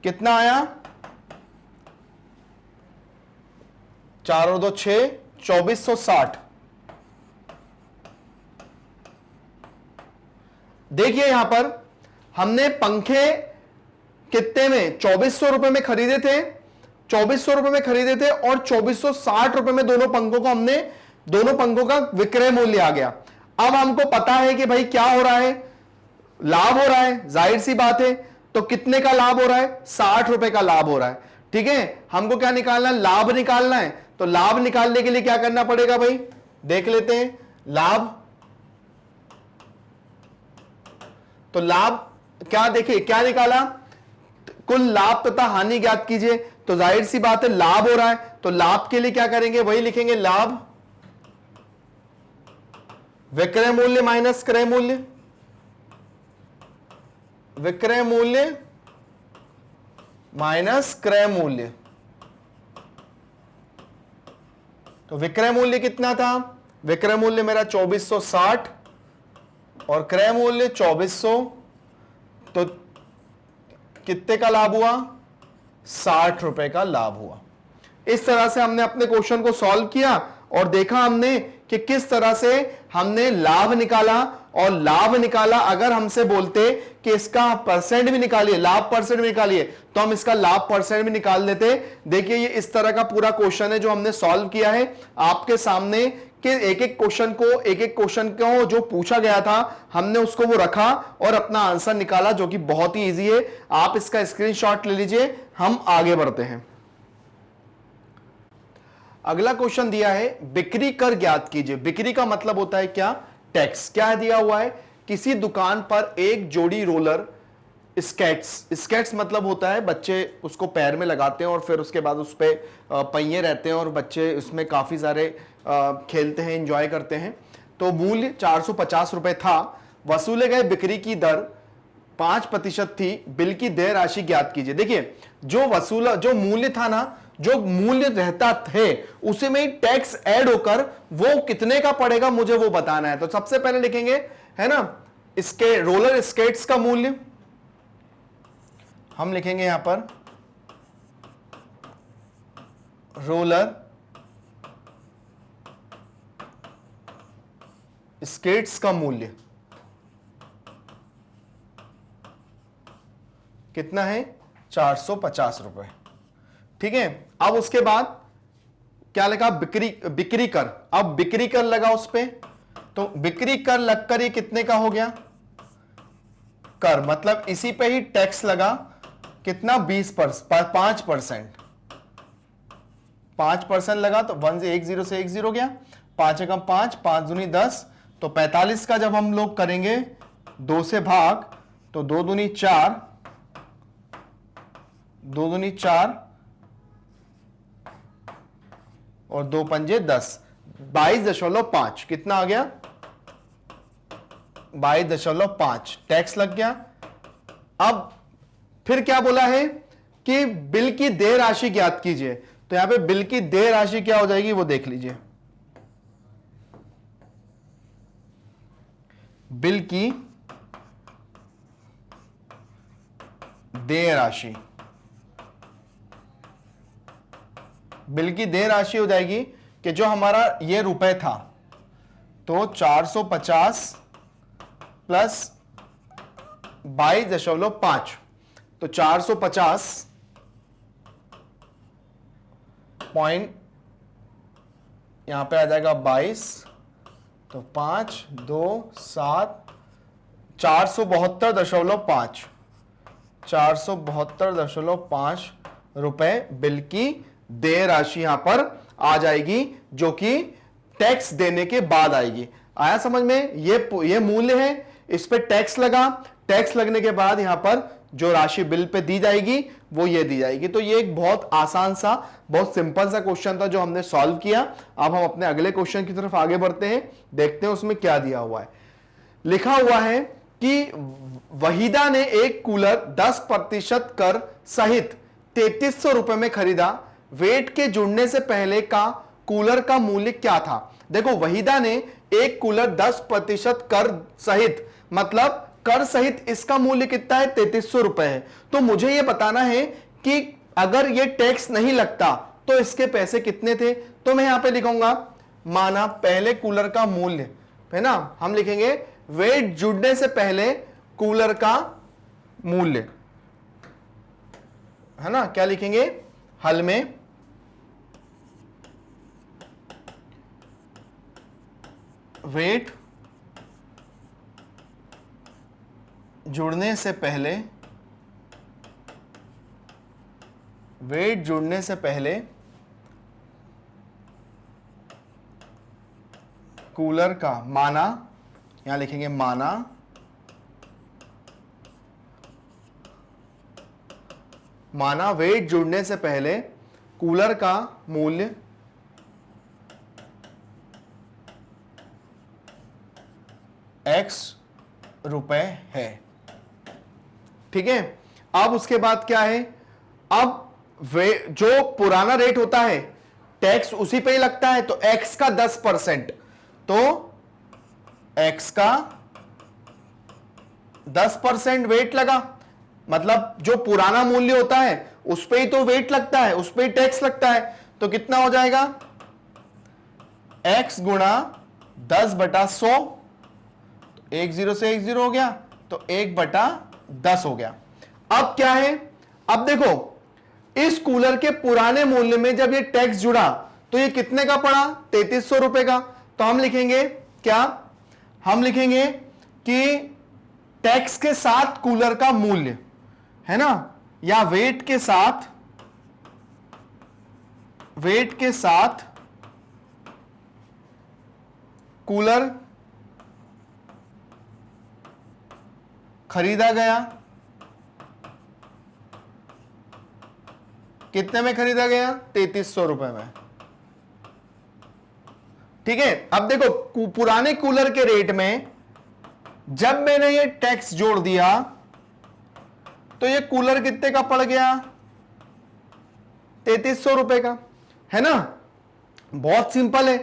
Speaker 1: कितना आया? 4 और 2 6, 2460। देखिए यहां पर हमने पंखे कितने में, 2400 रुपए में खरीदे थे, 2400 रुपए में खरीदे थे, और 2460 रुपए में दोनों पंखों को हमने, दोनों पंखों का विक्रय मूल्य आ गया। अब हमको पता है कि भाई क्या हो रहा है, लाभ हो रहा है, जाहिर सी बात है। तो कितने का लाभ हो रहा है? 60 रुपए का लाभ हो रहा है। ठीक है, हमको क्या निकालना है? लाभ निकालना है। तो लाभ निकालने के लिए क्या करना पड़ेगा भाई, देख लेते हैं। लाभ, तो लाभ क्या, देखिए क्या निकाला, कुल लाभ तथा हानि ज्ञात कीजिए। तो जाहिर सी बात है लाभ हो रहा है, तो लाभ के लिए क्या करेंगे, वही लिखेंगे, लाभ विक्रय मूल्य माइनस क्रय मूल्य, विक्रय मूल्य माइनस क्रय मूल्य। तो विक्रय मूल्य कितना था? विक्रय मूल्य मेरा 2460 और क्रय मूल्य 2400, तो कितने का लाभ हुआ? 60 रुपए का लाभ हुआ। इस तरह से हमने अपने क्वेश्चन को सॉल्व किया और देखा हमने कि किस तरह से हमने लाभ निकाला। और लाभ निकाला, अगर हमसे बोलते कि इसका परसेंट भी निकालिए, लाभ परसेंट भी निकालिए, तो हम इसका लाभ परसेंट भी निकाल देते। देखिए ये इस तरह का पूरा क्वेश्चन है जो हमने सॉल्व किया है आपके सामने, कि एक एक क्वेश्चन को जो पूछा गया था हमने उसको वो रखा और अपना आंसर निकाला, जो कि बहुत ही इजी है। आप इसका स्क्रीनशॉट ले लीजिए, हम आगे बढ़ते हैं। अगला क्वेश्चन दिया है, बिक्री कर ज्ञात कीजिए। बिक्री का मतलब होता है क्या? टैक्स। क्या दिया हुआ है? किसी दुकान पर एक जोड़ी रोलर स्केट्स मतलब होता है, बच्चे उसको पैर में लगाते हैं और फिर उसके बाद उस पे पहिए रहते हैं और बच्चे उसमें काफी सारे खेलते हैं, एंजॉय करते हैं। तो मूल्य 450 रुपए था। वसूले गए बिक्री की दर 5% थी। बिल की देय राशि ज्ञात कीजिए। देखिए जो मूल्य था ना, जो मूल्य रहता थे उसी में टैक्स ऐड होकर वो कितने का पड़ेगा मुझे वो बताना है। तो सबसे पहले लिखेंगे, है ना, इसके रोलर स्केट्स का मूल्य हम लिखेंगे यहां पर, रोलर स्केट्स का मूल्य कितना है? 450 रुपए। ठीक है, अब उसके बाद क्या लगा? बिक्री कर। अब बिक्री कर लगा उस पे, तो बिक्री कर लगकर ये कितने का हो गया? कर मतलब इसी पे ही टैक्स लगा, कितना? 5% लगा, तो 1 से 1 से 1 0 गया, 5 एकम 5, 5 दूनी 10, तो 45 का जब हम लोग करेंगे 2 से भाग, तो 2 दूनी 4, 2 दूनी 4 और 2 पंजे 10, 22.5 कितना आ गया? 22.5 टैक्स लग गया। अब फिर क्या बोला है कि बिल की देय राशि ज्ञात कीजिए। तो यहां पे बिल की देय राशि क्या हो जाएगी वो देख लीजिए। बिल की देय राशि, बिल की देय राशि हो जाएगी कि जो हमारा ये रुपए था, तो 450 प्लस 22.5, तो 450 पॉइंट यहां पे आ जाएगा 22, तो 5 2 7 472.5, 472.5 रुपए बिल की देय राशि यहां पर आ जाएगी, जो कि टैक्स देने के बाद आएगी। आया समझ में? ये मूल्य है, इस पे टैक्स लगा, टैक्स लगने के बाद यहां पर जो राशि बिल पे दी जाएगी वो ये दी जाएगी। तो ये एक बहुत आसान सा, बहुत सिंपल सा क्वेश्चन था जो हमने सॉल्व किया। अब हम अपने अगले क्वेश्चन की तरफ आगे बढ़ते हैं, देखते हैं उसमें क्या दिया हुआ है। लिखा हुआ है कि वहीदा ने एक कूलर 10% कर सहित 3300 रुपए में खरीदा, वेट के जुड़ने से पहले का कूलर का मूल्य क्या था? देखो, वहीदा ने एक कूलर 10% कर सहित, मतलब कर सहित इसका मूल्य कितना है? 3300 रुपए है। तो मुझे यह बताना है कि अगर यह टैक्स नहीं लगता तो इसके पैसे कितने थे। तो मैं यहां पे लिखूंगा, माना पहले कूलर का मूल्य है ना, हम लिखेंगे वेट जुड़ने से पहले कूलर का मूल्य, है ना। क्या लिखेंगे हल में? वेट जुड़ने से पहले, वेट जुड़ने से पहले कूलर का, माना, यहां लिखेंगे माना, माना वेट जुड़ने से पहले कूलर का मूल्य X रुपए है। ठीक है, अब उसके बाद क्या है? अब जो पुराना रेट होता है टैक्स उसी पे ही लगता है, तो X का 10%, तो X का 10% वेट लगा, मतलब जो पुराना मूल्य होता है उस पे ही तो वेट लगता है, उस पे ही टैक्स लगता है। तो कितना हो जाएगा? X गुणा 10/100, 10 से 10 हो गया, तो 1/10 हो गया। अब क्या है? अब देखो, इस कूलर के पुराने मूल्य में जब ये टैक्स जुड़ा तो ये कितने का पड़ा? 3300 रुपए का। तो हम लिखेंगे क्या? हम लिखेंगे कि टैक्स के साथ कूलर का मूल्य, है ना, या वेट के साथ, वेट के साथ कूलर खरीदा गया। कितने में खरीदा गया? 3300 रुपए में। ठीक है, अब देखो पुराने कूलर के रेट में जब मैंने ये टैक्स जोड़ दिया तो ये कूलर कितने का पड़ गया? 3300 रुपए का, है ना। बहुत सिंपल है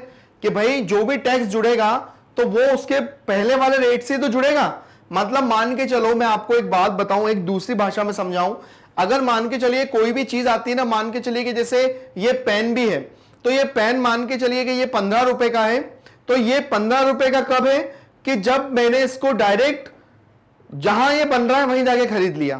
Speaker 1: कि भाई जो भी टैक्स जुड़ेगा तो वो उसके पहले वाले रेट से तो जुड़ेगा। मतलब मान के चलो, मैं आपको एक बात बताऊं, एक दूसरी भाषा में समझाऊं, अगर मान के चलिए कोई भी चीज आती है ना, मान के चलिए कि जैसे ये पेन भी है, तो ये पेन मान के चलिए कि ये 15 रुपए का है, तो ये 15 रुपए का कब है? कि जब मैंने इसको डायरेक्ट जहां ये बन रहा है वहीं जाके खरीद लिया।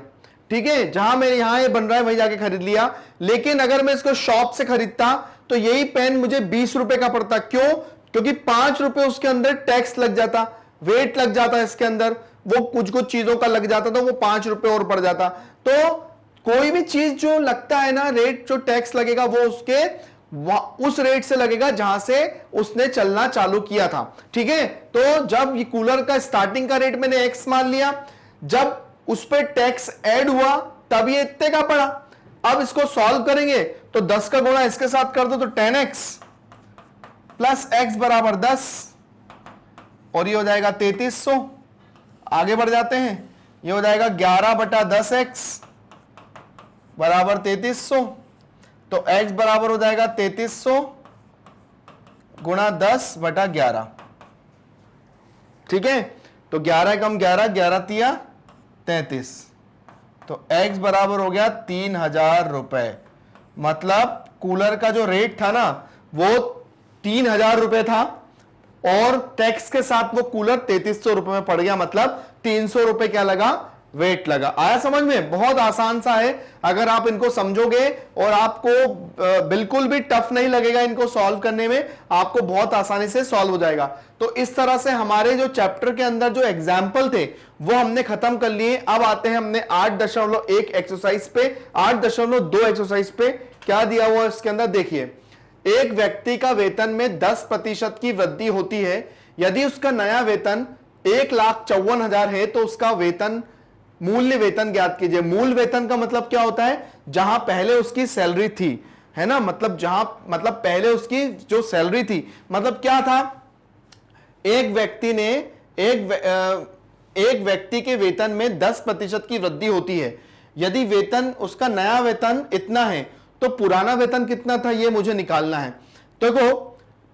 Speaker 1: ठीक है, जहां मेरे यहां ये बन रहा है वहीं जाके खरीद लिया। लेकिन अगर मैं इसको शॉप से खरीदता तो यही पेन मुझे 20 रुपए का पड़ता। क्यों? क्योंकि 5 रुपए उसके अंदर टैक्स लग जाता, वेट लग जाता, इसके अंदर वो कुछ कुछ चीजों का लग जाता, तो वो 5 रुपए और पड़ जाता। तो कोई भी चीज जो लगता है ना, रेट जो टैक्स लगेगा वो उसके उस रेट से लगेगा जहां से उसने चलना चालू किया था। ठीक है, तो जब ये कूलर का स्टार्टिंग का रेट मैंने एक्स मान लिया, जब उस पर टैक्स ऐड हुआ तब ये इतने का पड़ा। अब इसको सॉल्व करेंगे तो 10 का गुणा इसके साथ कर दो तो 10x प्लस x बराबर 10, और ये हो जाएगा 3300। आगे बढ़ जाते हैं, ये हो जाएगा 11/10x बराबर 3300, तो x बराबर हो जाएगा 3300 गुणा 10/11। ठीक है, तो 11 कम 11, 11 तिया 33, तो x बराबर हो गया 3000 रुपए। मतलब कूलर का जो रेट था ना वो 3000 रुपए था, और टैक्स के साथ वो कूलर 3300 रुपए में पड़ गया। मतलब 300 रुपए क्या लगा? वेट लगा। आया समझ में? बहुत आसान सा है, अगर आप इनको समझोगे और आपको बिल्कुल भी टफ नहीं लगेगा इनको सॉल्व करने में, आपको बहुत आसानी से सॉल्व हो जाएगा। तो इस तरह से हमारे जो चैप्टर के अंदर जो एग्जाम्पल थे वो हमने खत्म कर लिए। अब आते हैं हमने 8.1 एक्सरसाइज पे, 8.2 एक्सरसाइज पे। क्या दिया हुआ इसके अंदर देखिए, एक व्यक्ति का वेतन में 10% की वृद्धि होती है, यदि उसका नया वेतन 1,54,000 है तो उसका वेतन, मूल्य वेतन ज्ञात कीजिए। मूल वेतन का मतलब क्या होता है, जहां पहले उसकी सैलरी थी, है ना, मतलब जहां, मतलब पहले उसकी जो सैलरी थी, मतलब क्या था, एक व्यक्ति ने एक व्यक्ति के वेतन में 10% की वृद्धि होती है। यदि वेतन, उसका नया वेतन इतना है तो पुराना वेतन कितना था, यह मुझे निकालना है। तो देखो,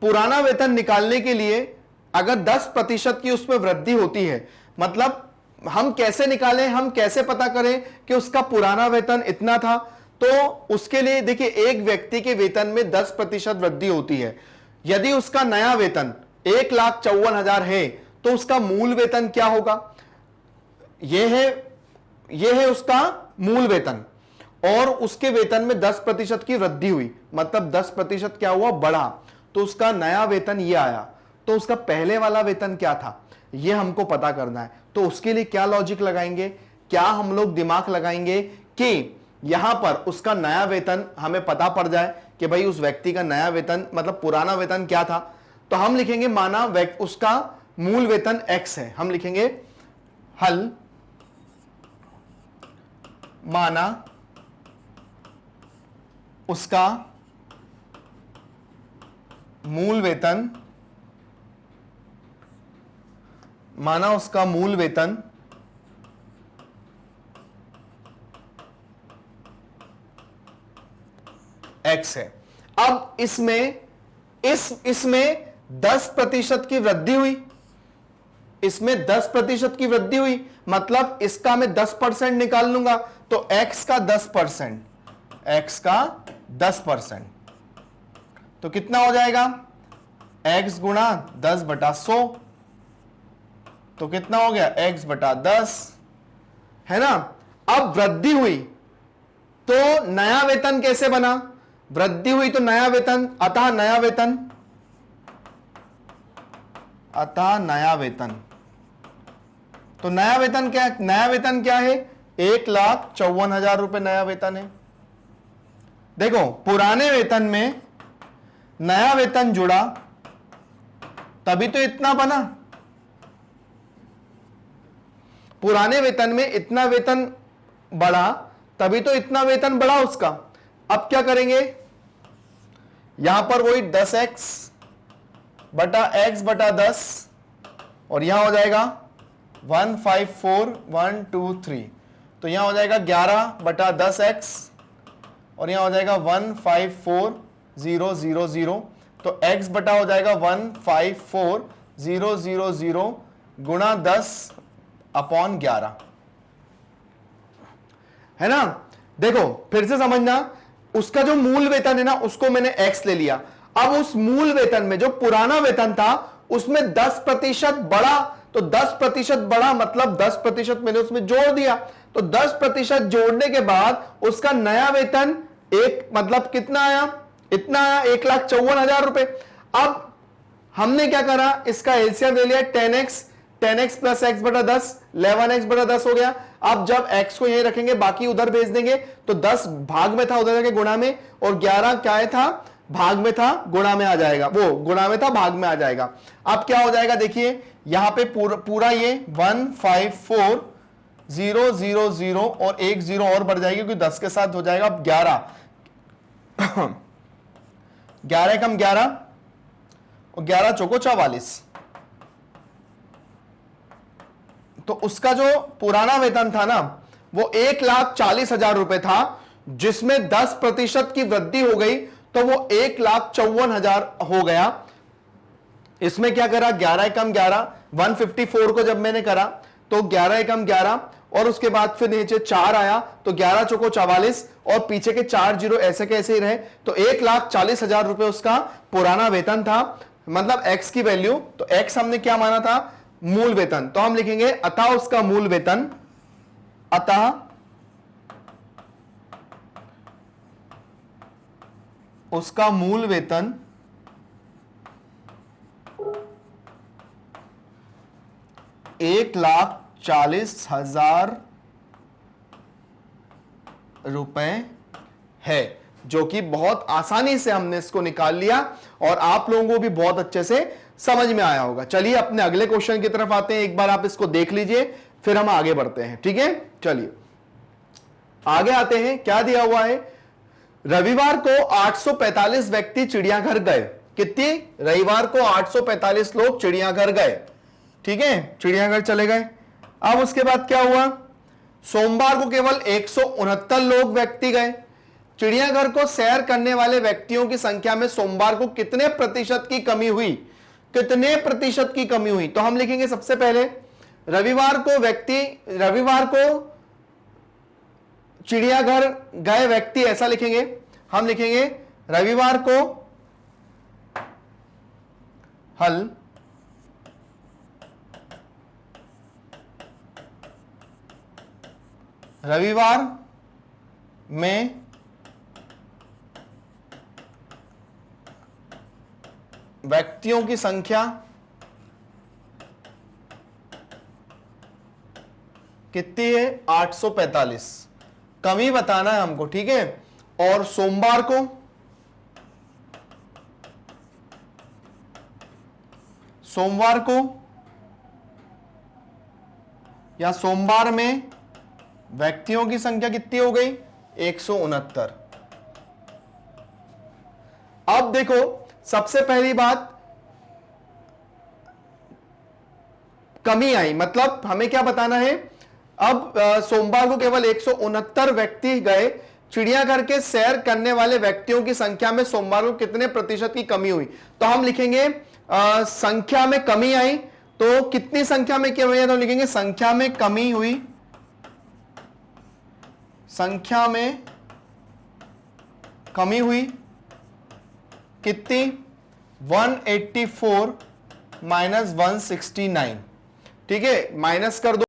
Speaker 1: पुराना वेतन निकालने के लिए अगर 10% की उसमें वृद्धि होती है, मतलब हम कैसे निकालें, हम कैसे पता करें कि उसका पुराना वेतन इतना था, तो उसके लिए देखिए, एक व्यक्ति के वेतन में 10% वृद्धि होती है। यदि उसका नया वेतन 1,54,000 है तो उसका मूल वेतन क्या होगा, यह है उसका मूल वेतन, और उसके वेतन में 10% की वृद्धि हुई, मतलब 10% क्या हुआ, बढ़ा, तो उसका नया वेतन यह आया। तो उसका पहले वाला वेतन क्या था, यह हमको पता करना है। तो उसके लिए क्या लॉजिक लगाएंगे, क्या हम लोग दिमाग लगाएंगे कि यहां पर उसका नया वेतन हमें पता पड़ जाए कि भाई उस व्यक्ति का नया वेतन, मतलब पुराना वेतन क्या था। तो हम लिखेंगे, माना उसका मूल वेतन x है, हम लिखेंगे हल, माना उसका मूल वेतन, माना उसका मूल वेतन x है। अब इसमें 10% की वृद्धि हुई, इसमें 10% की वृद्धि हुई, मतलब इसका मैं 10% निकाल लूंगा, तो x का 10%, x का 10%, तो कितना हो जाएगा, x गुणा 10/100, तो कितना हो गया, x/10, है ना। अब वृद्धि हुई तो नया वेतन कैसे बना, वृद्धि हुई तो नया वेतन, अतः नया वेतन, तो नया वेतन क्या, नया वेतन क्या है, 1,54,000 रुपए नया वेतन है। देखो, पुराने वेतन में नया वेतन जुड़ा तभी तो इतना बना, पुराने वेतन में इतना वेतन बढ़ा तभी तो इतना वेतन बढ़ा उसका। अब क्या करेंगे, यहां पर वही 10x/x/10, और यहां हो जाएगा 154,123, तो यहां हो जाएगा 11/10x, और यहां हो जाएगा 154,000, तो x बटा हो जाएगा 154,000 गुणा 10/11, है ना। देखो फिर से समझना, उसका जो मूल वेतन है ना, उसको मैंने x ले लिया। अब उस मूल वेतन में जो पुराना वेतन था उसमें 10% बढ़ा, तो 10% बढ़ा मतलब 10% मैंने उसमें जोड़ दिया, तो 10% जोड़ने के बाद उसका नया वेतन एक, मतलब कितना आया, इतना आया, 1,54,000 रुपए। अब हमने क्या करा, इसका एलसीएम ले लिया 10x प्लस x/10, 11x/10 हो गया। अब जब x को यहीं रखेंगे, बाकी उधर भेज देंगे, तो 10 भाग में था, उधर जाके गुणा में, और 11 क्या था, भाग में था, गुणा में आ जाएगा, वो गुणा में था, भाग में आ जाएगा। अब क्या हो जाएगा, देखिए यहां पे पूरा ये 154,000 और एक 0 और बढ़ जाएगी क्योंकि 10 के साथ हो जाएगा 11 11 कम 11 और 11 चौको 44, तो उसका जो पुराना वेतन था ना वो 1,40,000 रुपए था, जिसमें 10% की वृद्धि हो गई तो वो 1,54,000 हो गया। इसमें क्या करा, 11 कम 11, 154 को जब मैंने करा तो 11 कम 11, और उसके बाद फिर नीचे 4 आया, तो 11 चौको 44, और पीछे के 4 जीरो ऐसे कैसे ही रहे, तो 1,40,000 रुपए उसका पुराना वेतन था, मतलब x की वैल्यू, तो x हमने क्या माना था, मूल वेतन, तो हम लिखेंगे अतः उसका मूल वेतन, अतः उसका मूल वेतन 1,40,000 रुपए है, जो कि बहुत आसानी से हमने इसको निकाल लिया और आप लोगों को भी बहुत अच्छे से समझ में आया होगा। चलिए अपने अगले क्वेश्चन की तरफ आते हैं, एक बार आप इसको देख लीजिए फिर हम आगे बढ़ते हैं। ठीक है, चलिए आगे आते हैं। क्या दिया हुआ है, रविवार को 845 व्यक्ति चिड़ियाघर गए। कितनी, रविवार को 845 लोग चिड़ियाघर गए। ठीक है, चिड़ियाघर चले गए। अब उसके बाद क्या हुआ, सोमवार को केवल 169 लोग व्यक्ति गए। चिड़ियाघर को सैर करने वाले व्यक्तियों की संख्या में सोमवार को कितने प्रतिशत की कमी हुई, कितने प्रतिशत की कमी हुई। तो हम लिखेंगे सबसे पहले रविवार को चिड़ियाघर गए व्यक्ति, ऐसा लिखेंगे। हम लिखेंगे रविवार को हल रविवार में व्यक्तियों की संख्या कितनी है, 845, कमी बताना है हमको। ठीक है, और सोमवार को या सोमवार में व्यक्तियों की संख्या कितनी हो गई, 169। अब देखो सबसे पहली बात, कमी आई, मतलब हमें क्या बताना है। अब सोमवार को केवल 169 व्यक्ति गए, चिड़ियाघर के सैर करने वाले व्यक्तियों की संख्या में सोमवार को कितने प्रतिशत की कमी हुई। तो हम लिखेंगे संख्या में कमी आई, तो कितनी संख्या में कमी आई, तो लिखेंगे संख्या में कमी हुई, संख्या में कमी हुई कितनी, 184 माइनस 169। ठीक है, माइनस कर दो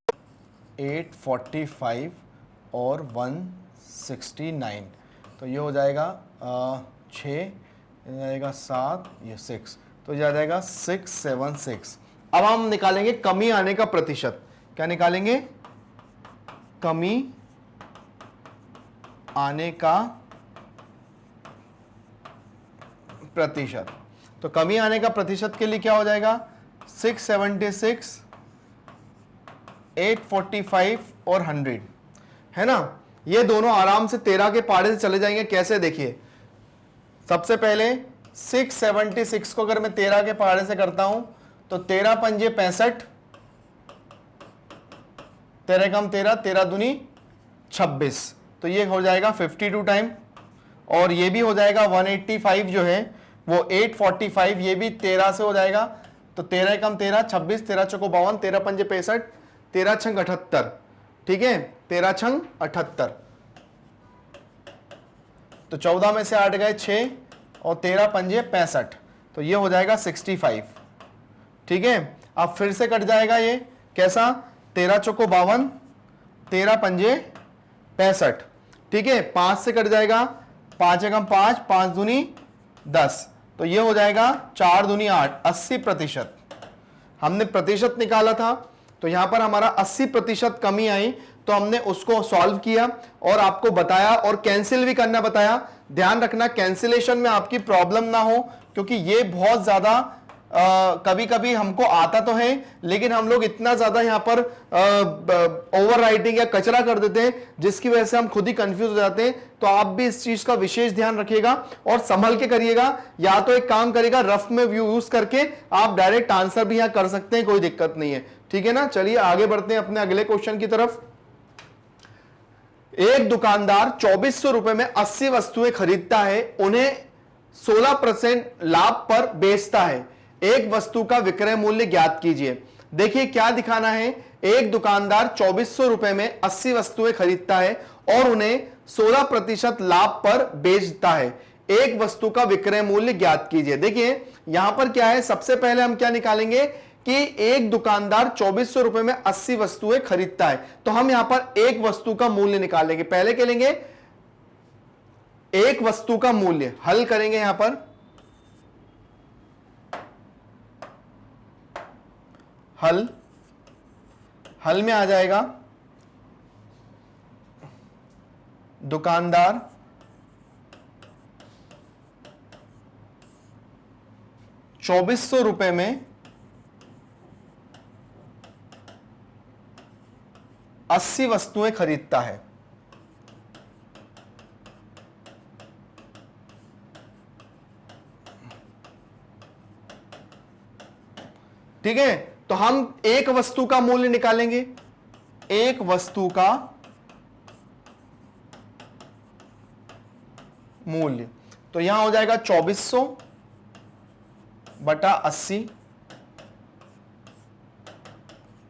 Speaker 1: 845 और 169, तो ये हो जाएगा 6, जाएगा 7, ये 6, तो ये आ जाएगा 676। अब हम निकालेंगे कमी आने का प्रतिशत। क्या निकालेंगे, कमी आने का प्रतिशत। तो कमी आने का प्रतिशत के लिए क्या हो जाएगा, 676, 845 और 100, है ना। ये दोनों आराम से 13 के पहाड़े से चले जाएंगे। कैसे, देखिए सबसे पहले 676 को अगर मैं 13 के पहाड़े से करता हूं तो 13 पंजे 65, 13 कम 13, 13 दूनी 26, तो ये हो जाएगा 52 टाइम। और ये भी हो जाएगा 185 जो है वो 845, ये भी 13 से हो जाएगा, तो 13 कम 13, 26, 13 चौको 52, 13 पंजे 65, 13 छंग 78। ठीक है, 13 छंग 78, तो 14 में से 8 गए 6 और 13 पंजे 65, तो ये हो जाएगा 65। ठीक है, अब फिर से कट जाएगा ये, कैसा, 13 चौको 52, 13 पंजे 65। ठीक है, 5 से कट जाएगा, 5 एकम 5, 5 दूनी 10, तो ये हो जाएगा 4 दूनी 8, 80%। हमने प्रतिशत निकाला था, तो यहां पर हमारा 80% कमी आई, तो हमने उसको सॉल्व किया और आपको बताया, और कैंसिल भी करना बताया। ध्यान रखना कैंसिलेशन में आपकी प्रॉब्लम ना हो, क्योंकि ये बहुत ज्यादा कभी कभी हमको आता तो है, लेकिन हम लोग इतना ज्यादा यहां पर ओवर राइटिंग या कचरा कर देते हैं, जिसकी वजह से हम खुद ही कंफ्यूज हो जाते हैं। तो आप भी इस चीज का विशेष ध्यान रखिएगा और संभल के करिएगा। या तो एक काम करेगा, रफ में व्यू यूज करके आप डायरेक्ट आंसर भी यहां कर सकते हैं, कोई दिक्कत नहीं है। ठीक है ना, चलिए आगे बढ़ते हैं अपने अगले क्वेश्चन की तरफ। एक दुकानदार 2400 रुपए में 80 वस्तुएं खरीदता है, उन्हें 16% लाभ पर बेचता है। एक वस्तु का विक्रय मूल्य ज्ञात कीजिए। देखिए क्या दिखाना है, एक दुकानदार 2400 रुपए में 80 वस्तुएं खरीदता है और उन्हें 16% लाभ पर बेचता है। एक वस्तु का विक्रय मूल्य ज्ञात कीजिए। देखिए यहां पर क्या है, सबसे पहले हम क्या निकालेंगे कि एक दुकानदार 2400 रुपए में 80 वस्तुएं खरीदता है, तो हम यहां पर एक वस्तु का मूल्य निकालेंगे। पहले क्या लेंगे, एक वस्तु का मूल्य, हल करेंगे यहां पर, हल में आ जाएगा दुकानदार ₹2400 में 80 वस्तुएं खरीदता है। ठीक है, तो हम एक वस्तु का मूल्य निकालेंगे। एक वस्तु का मूल्य तो यहां हो जाएगा 2400 बटा 80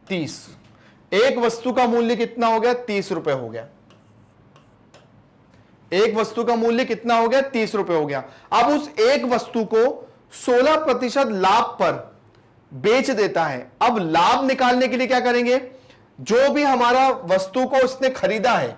Speaker 1: 30। एक वस्तु का मूल्य कितना हो गया? 30 रुपए हो गया। एक वस्तु का मूल्य कितना हो गया? 30 रुपए हो गया। अब उस एक वस्तु को 16% लाभ पर बेच देता है। अब लाभ निकालने के लिए क्या करेंगे? जो भी हमारा वस्तु को उसने खरीदा है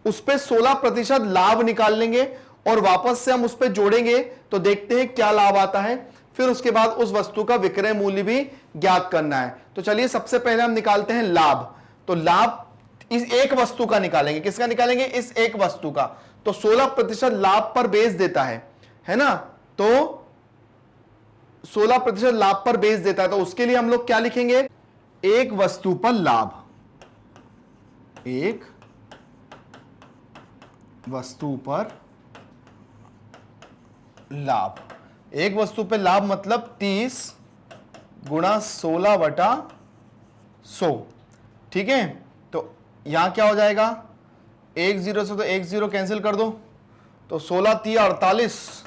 Speaker 1: उस पे 16% लाभ निकाल लेंगे और वापस से हम उस पे जोड़ेंगे तो देखते हैं क्या लाभ आता है। फिर उसके बाद उस वस्तु का विक्रय मूल्य भी ज्ञात करना है। तो चलिए सबसे पहले हम निकालते हैं लाभ। तो लाभ इस एक वस्तु का निकालेंगे। किसका निकालेंगे? इस एक वस्तु का। तो 16% लाभ पर बेच देता है ना? तो 16% लाभ पर बेच देता है तो उसके लिए हम लोग क्या लिखेंगे? एक वस्तु पर लाभ। एक वस्तु पर लाभ। एक वस्तु पे लाभ मतलब 30 गुणा 16 बटा 100। ठीक है, तो यहां क्या हो जाएगा? 1 0 से तो 1 0 कैंसिल कर दो तो 16 3 48,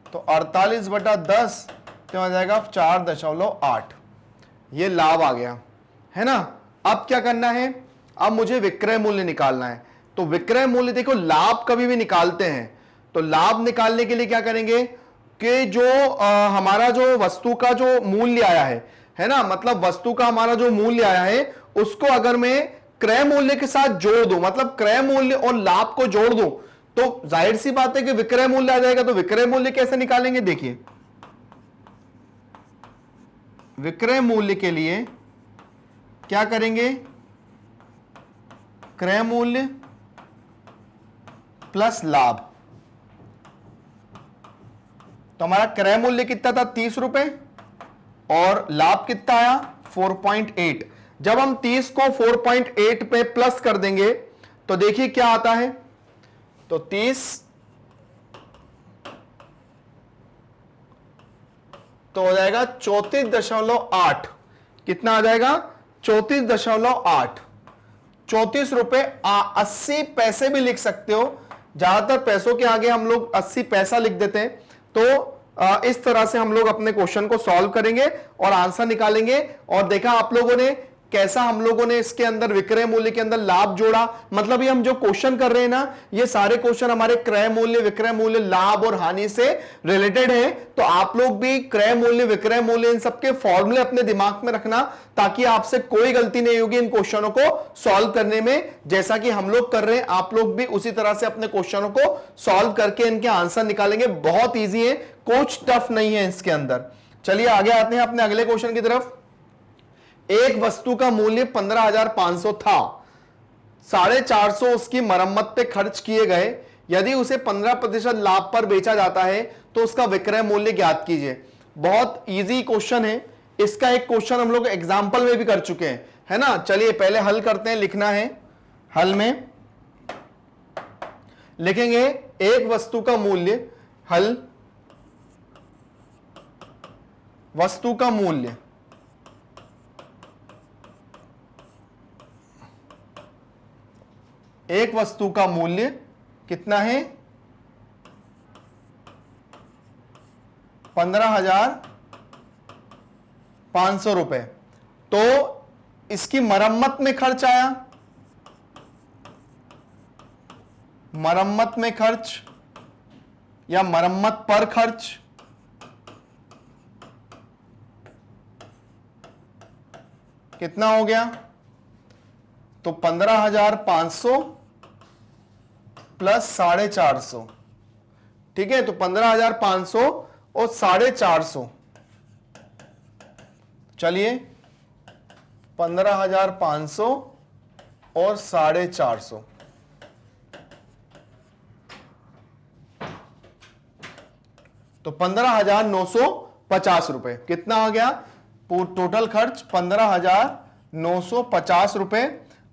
Speaker 1: तो 48 बटा 10 क्या हो जाएगा? 4.8। ये लाभ आ गया है ना। अब क्या करना है? अब मुझे विक्रय मूल्य निकालना है। तो विक्रय मूल्य देखो, लाभ कभी भी निकालते हैं तो लाभ निकालने के लिए क्या करेंगे कि जो हमारा जो वस्तु का जो मूल्य आया है ना, मतलब वस्तु का हमारा जो मूल्य आया है उसको अगर मैं क्रय मूल्य के साथ जोड़ दूं, मतलब क्रय मूल्य और लाभ को जोड़ दूं, तो जाहिर सी बात है कि विक्रय मूल्य आ जाएगा। तो विक्रय मूल्य कैसे निकालेंगे? देखिए, विक्रय मूल्य के लिए क्या करेंगे? क्रय मूल्य प्लस लाभ। तो हमारा क्रय मूल्य कितना था? 30 रुपए और लाभ कितना आया? 4.8। जब हम 30 को 4.8 पे प्लस कर देंगे तो देखिए क्या आता है। तो 30 तो हो जाएगा 34.8। कितना आ जाएगा? 34.8। 34 रुपए 80 पैसे भी लिख सकते हो। ज्यादातर पैसों के आगे हम लोग 80 पैसा लिख देते हैं। तो इस तरह से हम लोग अपने क्वेश्चन को सॉल्व करेंगे और आंसर निकालेंगे। और देखा आप लोगों ने कैसा हम लोगों ने इसके अंदर विक्रय मूल्य के अंदर लाभ जोड़ा। मतलब ये हम जो क्वेश्चन कर रहे हैं ना, ये सारे क्वेश्चन हमारे क्रय मूल्य, विक्रय मूल्य, लाभ और हानि से रिलेटेड है। तो आप लोग भी क्रय मूल्य, विक्रय मूल्य, इन सबके फॉर्मूले अपने दिमाग में रखना ताकि आपसे कोई गलती नहीं होगी इन क्वेश्चनों को सॉल्व करने में। जैसा कि हम लोग कर रहे हैं आप लोग भी उसी तरह से अपने क्वेश्चनों को सॉल्व करके इनके आंसर निकालेंगे। बहुत ईजी है, कुछ टफ नहीं है इसके अंदर। चलिए आगे आते हैं अपने अगले क्वेश्चन की तरफ। एक वस्तु का मूल्य 15,500 था, 450 उसकी मरम्मत पे खर्च किए गए। यदि उसे 15% लाभ पर बेचा जाता है तो उसका विक्रय मूल्य ज्ञात कीजिए। बहुत इजी क्वेश्चन है। इसका एक क्वेश्चन हम लोग एग्जाम्पल में भी कर चुके हैं, है ना। चलिए पहले हल करते हैं। लिखना है, हल में लिखेंगे एक वस्तु का मूल्य, हल वस्तु का मूल्य एक वस्तु का मूल्य कितना है? 15,500 रुपए। तो इसकी मरम्मत में खर्च आया, मरम्मत में खर्च या मरम्मत पर खर्च कितना हो गया? तो 15,500 प्लस 450। ठीक है, तो 15,500 और 450। चलिए 15,500 और 450, तो 15,900 ₹50। कितना हो गया टोटल खर्च? 15,950 रुपए।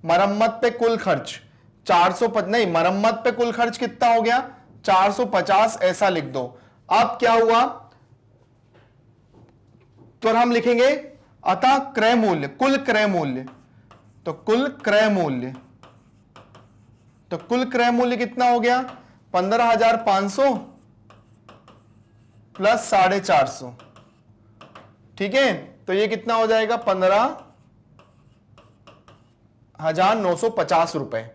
Speaker 1: मरम्मत पे कुल खर्च 450, नहीं मरम्मत पे कुल खर्च कितना हो गया? 450, ऐसा लिख दो। अब क्या हुआ, तो हम लिखेंगे अतः क्रय मूल्य, कुल क्रय मूल्य, तो कुल क्रय मूल्य, तो कुल क्रय मूल्य कितना हो गया? 15,500 प्लस 450। ठीक है, तो ये कितना हो जाएगा? 15,950 रुपए।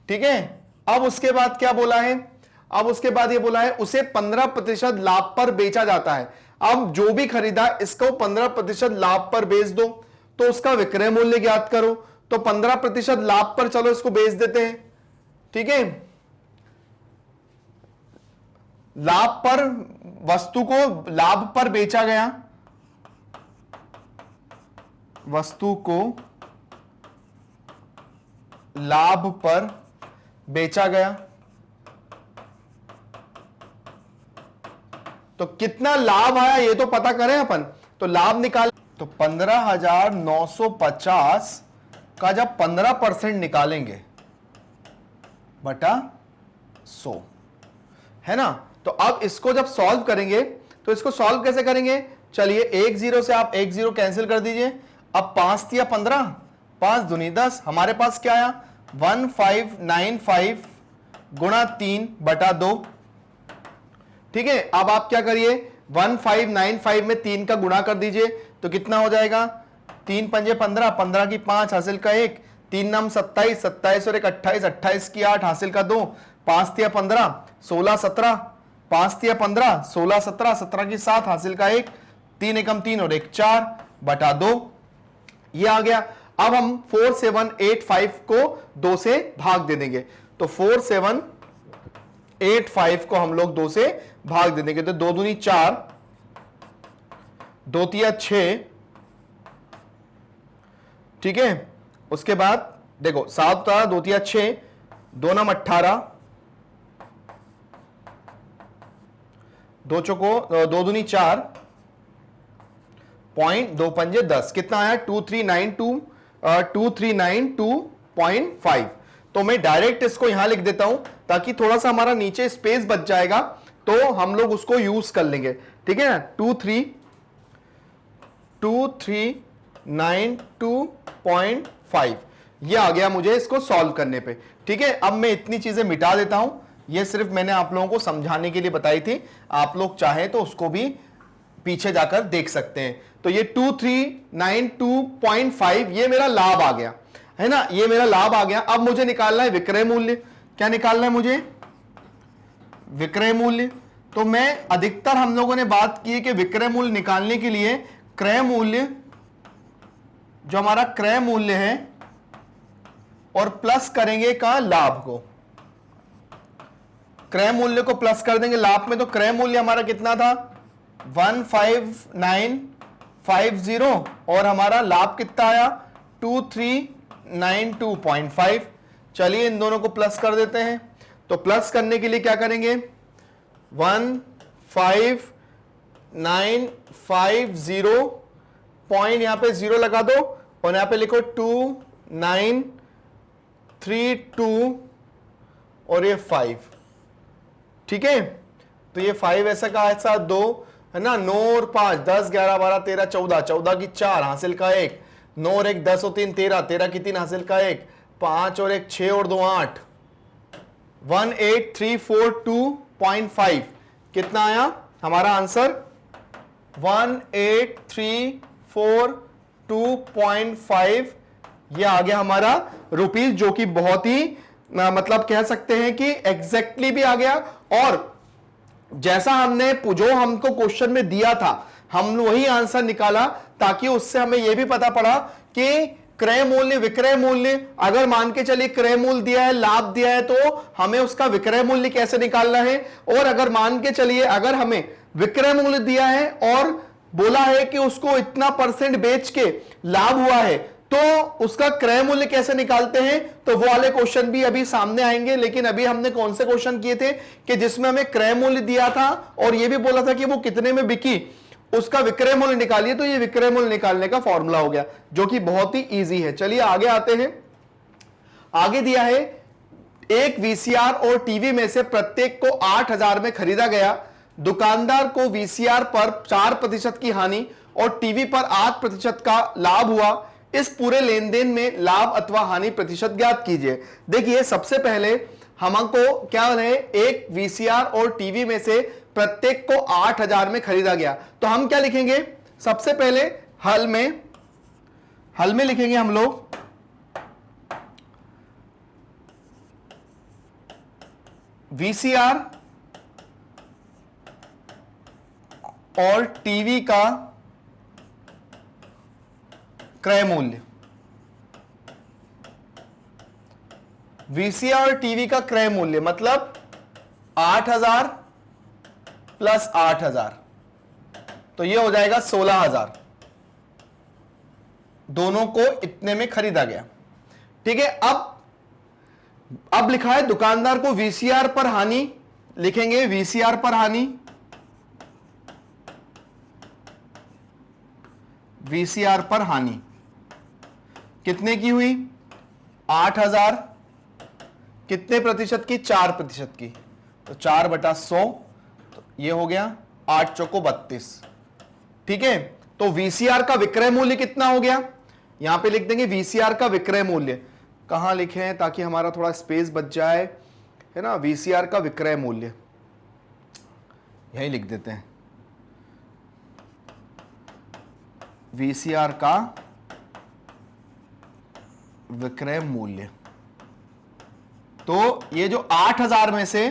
Speaker 1: ठीक है, अब उसके बाद क्या बोला है? अब उसके बाद ये बोला है उसे 15% लाभ पर बेचा जाता है। अब जो भी खरीदा इसको 15% लाभ पर बेच दो, तो उसका विक्रय मूल्य ज्ञात करो। तो 15% लाभ पर चलो इसको बेच देते हैं। ठीक है, लाभ पर, वस्तु को लाभ पर बेचा गया, वस्तु को लाभ पर बेचा गया, तो कितना लाभ आया ये तो पता करें अपन। तो लाभ निकाल, तो 15,950 का जब 15% निकालेंगे बटा 100, है ना। तो अब इसको जब सॉल्व करेंगे, तो इसको सॉल्व कैसे करेंगे? चलिए 1 0 से आप 1 0 कैंसिल कर दीजिए। अब 5 या 15, 5 दूनी 10, हमारे पास क्या आया? 1595 गुणा 3 बटा 2। ठीक है, अब आप क्या करिए, 1595 में 3 का गुणा कर दीजिए, तो कितना हो जाएगा? 3 पंजे 15, 15 की 5 हासिल का 1, 3 नाम 27, 27 और 1 28, 28 की 8 हासिल का 2, 5 तिया 15, 16 17, 5 तिया 15, 16 17, 17 की 7 हासिल का 1, 3 एकम 3 और 1 4 बटा 2, ये आ गया। अब हम 4785 को 2 से भाग दे देंगे, तो 4785 को हम लोग 2 से भाग दे देंगे, तो 2 दूनी 4, 2 तिया 6। ठीक है, उसके बाद देखो 7 था, 2 तिया 6, 2 नाम 18, 2 चौको 2 दूनी 4, पॉइंट 2 पंजे 10, कितना आया? 2392.5। तो मैं डायरेक्ट इसको यहां लिख देता हूं ताकि थोड़ा सा हमारा नीचे स्पेस बच जाएगा, तो हम लोग उसको यूज कर लेंगे। ठीक है ना, 2392.5 ये आ गया मुझे इसको सॉल्व करने पे। ठीक है, अब मैं इतनी चीजें मिटा देता हूं, ये सिर्फ मैंने आप लोगों को समझाने के लिए बताई थी, आप लोग चाहे तो उसको भी पीछे जाकर देख सकते हैं। तो ये 2392.5 ये मेरा लाभ आ गया, है ना, ये मेरा लाभ आ गया। अब मुझे निकालना है विक्रय मूल्य। क्या निकालना है मुझे? विक्रय मूल्य। तो मैं अधिकतर हम लोगों ने बात की है कि विक्रय मूल्य निकालने के लिए क्रय मूल्य, जो हमारा क्रय मूल्य है, और प्लस करेंगे का लाभ को, क्रय मूल्य को प्लस कर देंगे लाभ में। तो क्रय मूल्य हमारा कितना था? 15,950, और हमारा लाभ कितना आया? 2392.5। चलिए इन दोनों को प्लस कर देते हैं। तो प्लस करने के लिए क्या करेंगे? 15,950 पॉइंट, यहां पे 0 लगा दो, और यहां पे लिखो 2932 और ये 5। ठीक है, तो ये 5 ऐसा का ऐसा 2, है ना, 9 और 5 10 11 12 13 14, 14 की 4 हासिल का 1, 9 और 1 10 और 3 13, 13 की 3 हासिल का 1, 5 और 1 6 और 2 8, 18342.5। कितना आया हमारा आंसर? 18342.5 ये आ गया हमारा रुपीस, जो कि बहुत ही मतलब कह सकते हैं कि एग्जैक्टली भी आ गया, और जैसा हमने जो हमको क्वेश्चन में दिया था हम वही आंसर निकाला, ताकि उससे हमें यह भी पता पड़ा कि क्रय मूल्य विक्रय मूल्य, अगर मान के चलिए क्रय मूल्य दिया है, लाभ दिया है, तो हमें उसका विक्रय मूल्य कैसे निकालना है। और अगर मान के चलिए अगर हमें विक्रय मूल्य दिया है और बोला है कि उसको इतना % बेच के लाभ हुआ है, तो उसका क्रय मूल्य कैसे निकालते हैं, तो वो वाले क्वेश्चन भी अभी सामने आएंगे। लेकिन अभी हमने कौन से क्वेश्चन किए थे कि जिसमें हमें क्रय मूल्य दिया था और ये भी बोला था कि वो कितने में बिकी, उसका विक्रय मूल्य निकालिए। तो ये विक्रय मूल्य निकालने का फॉर्मूला हो गया, जो कि बहुत ही इजी है। चलिए आगे आते हैं। आगे दिया है एक वीसीआर और टीवी में से प्रत्येक को 8,000 में खरीदा गया। दुकानदार को वीसीआर पर 4% की हानि और टीवी पर 8% का लाभ हुआ। इस पूरे लेन देन में लाभ अथवा हानि प्रतिशत ज्ञात कीजिए। देखिए सबसे पहले हमको क्या है, एक वीसीआर और टीवी में से प्रत्येक को 8,000 में खरीदा गया। तो हम क्या लिखेंगे, सबसे पहले हल में लिखेंगे हम लोग वीसीआर और टीवी का क्रय मूल्य। वीसीआर और टीवी का क्रय मूल्य मतलब 8,000 प्लस 8,000, तो यह हो जाएगा 16,000। दोनों को इतने में खरीदा गया। ठीक है, अब लिखा है दुकानदार को वीसीआर पर हानि, लिखेंगे वीसीआर पर हानि, वीसीआर पर हानि कितने की हुई, 8,000, कितने प्रतिशत की, 4% की। तो 4/100, तो ये हो गया 8 चौको 32। ठीक है, तो वीसीआर का विक्रय मूल्य कितना हो गया, यहां पे लिख देंगे वीसीआर का विक्रय मूल्य। कहां लिखे हैं ताकि हमारा थोड़ा स्पेस बच जाए, है ना। वीसीआर का विक्रय मूल्य यही लिख देते हैं, वीसीआर का विक्रय मूल्य। तो ये जो 8,000 में से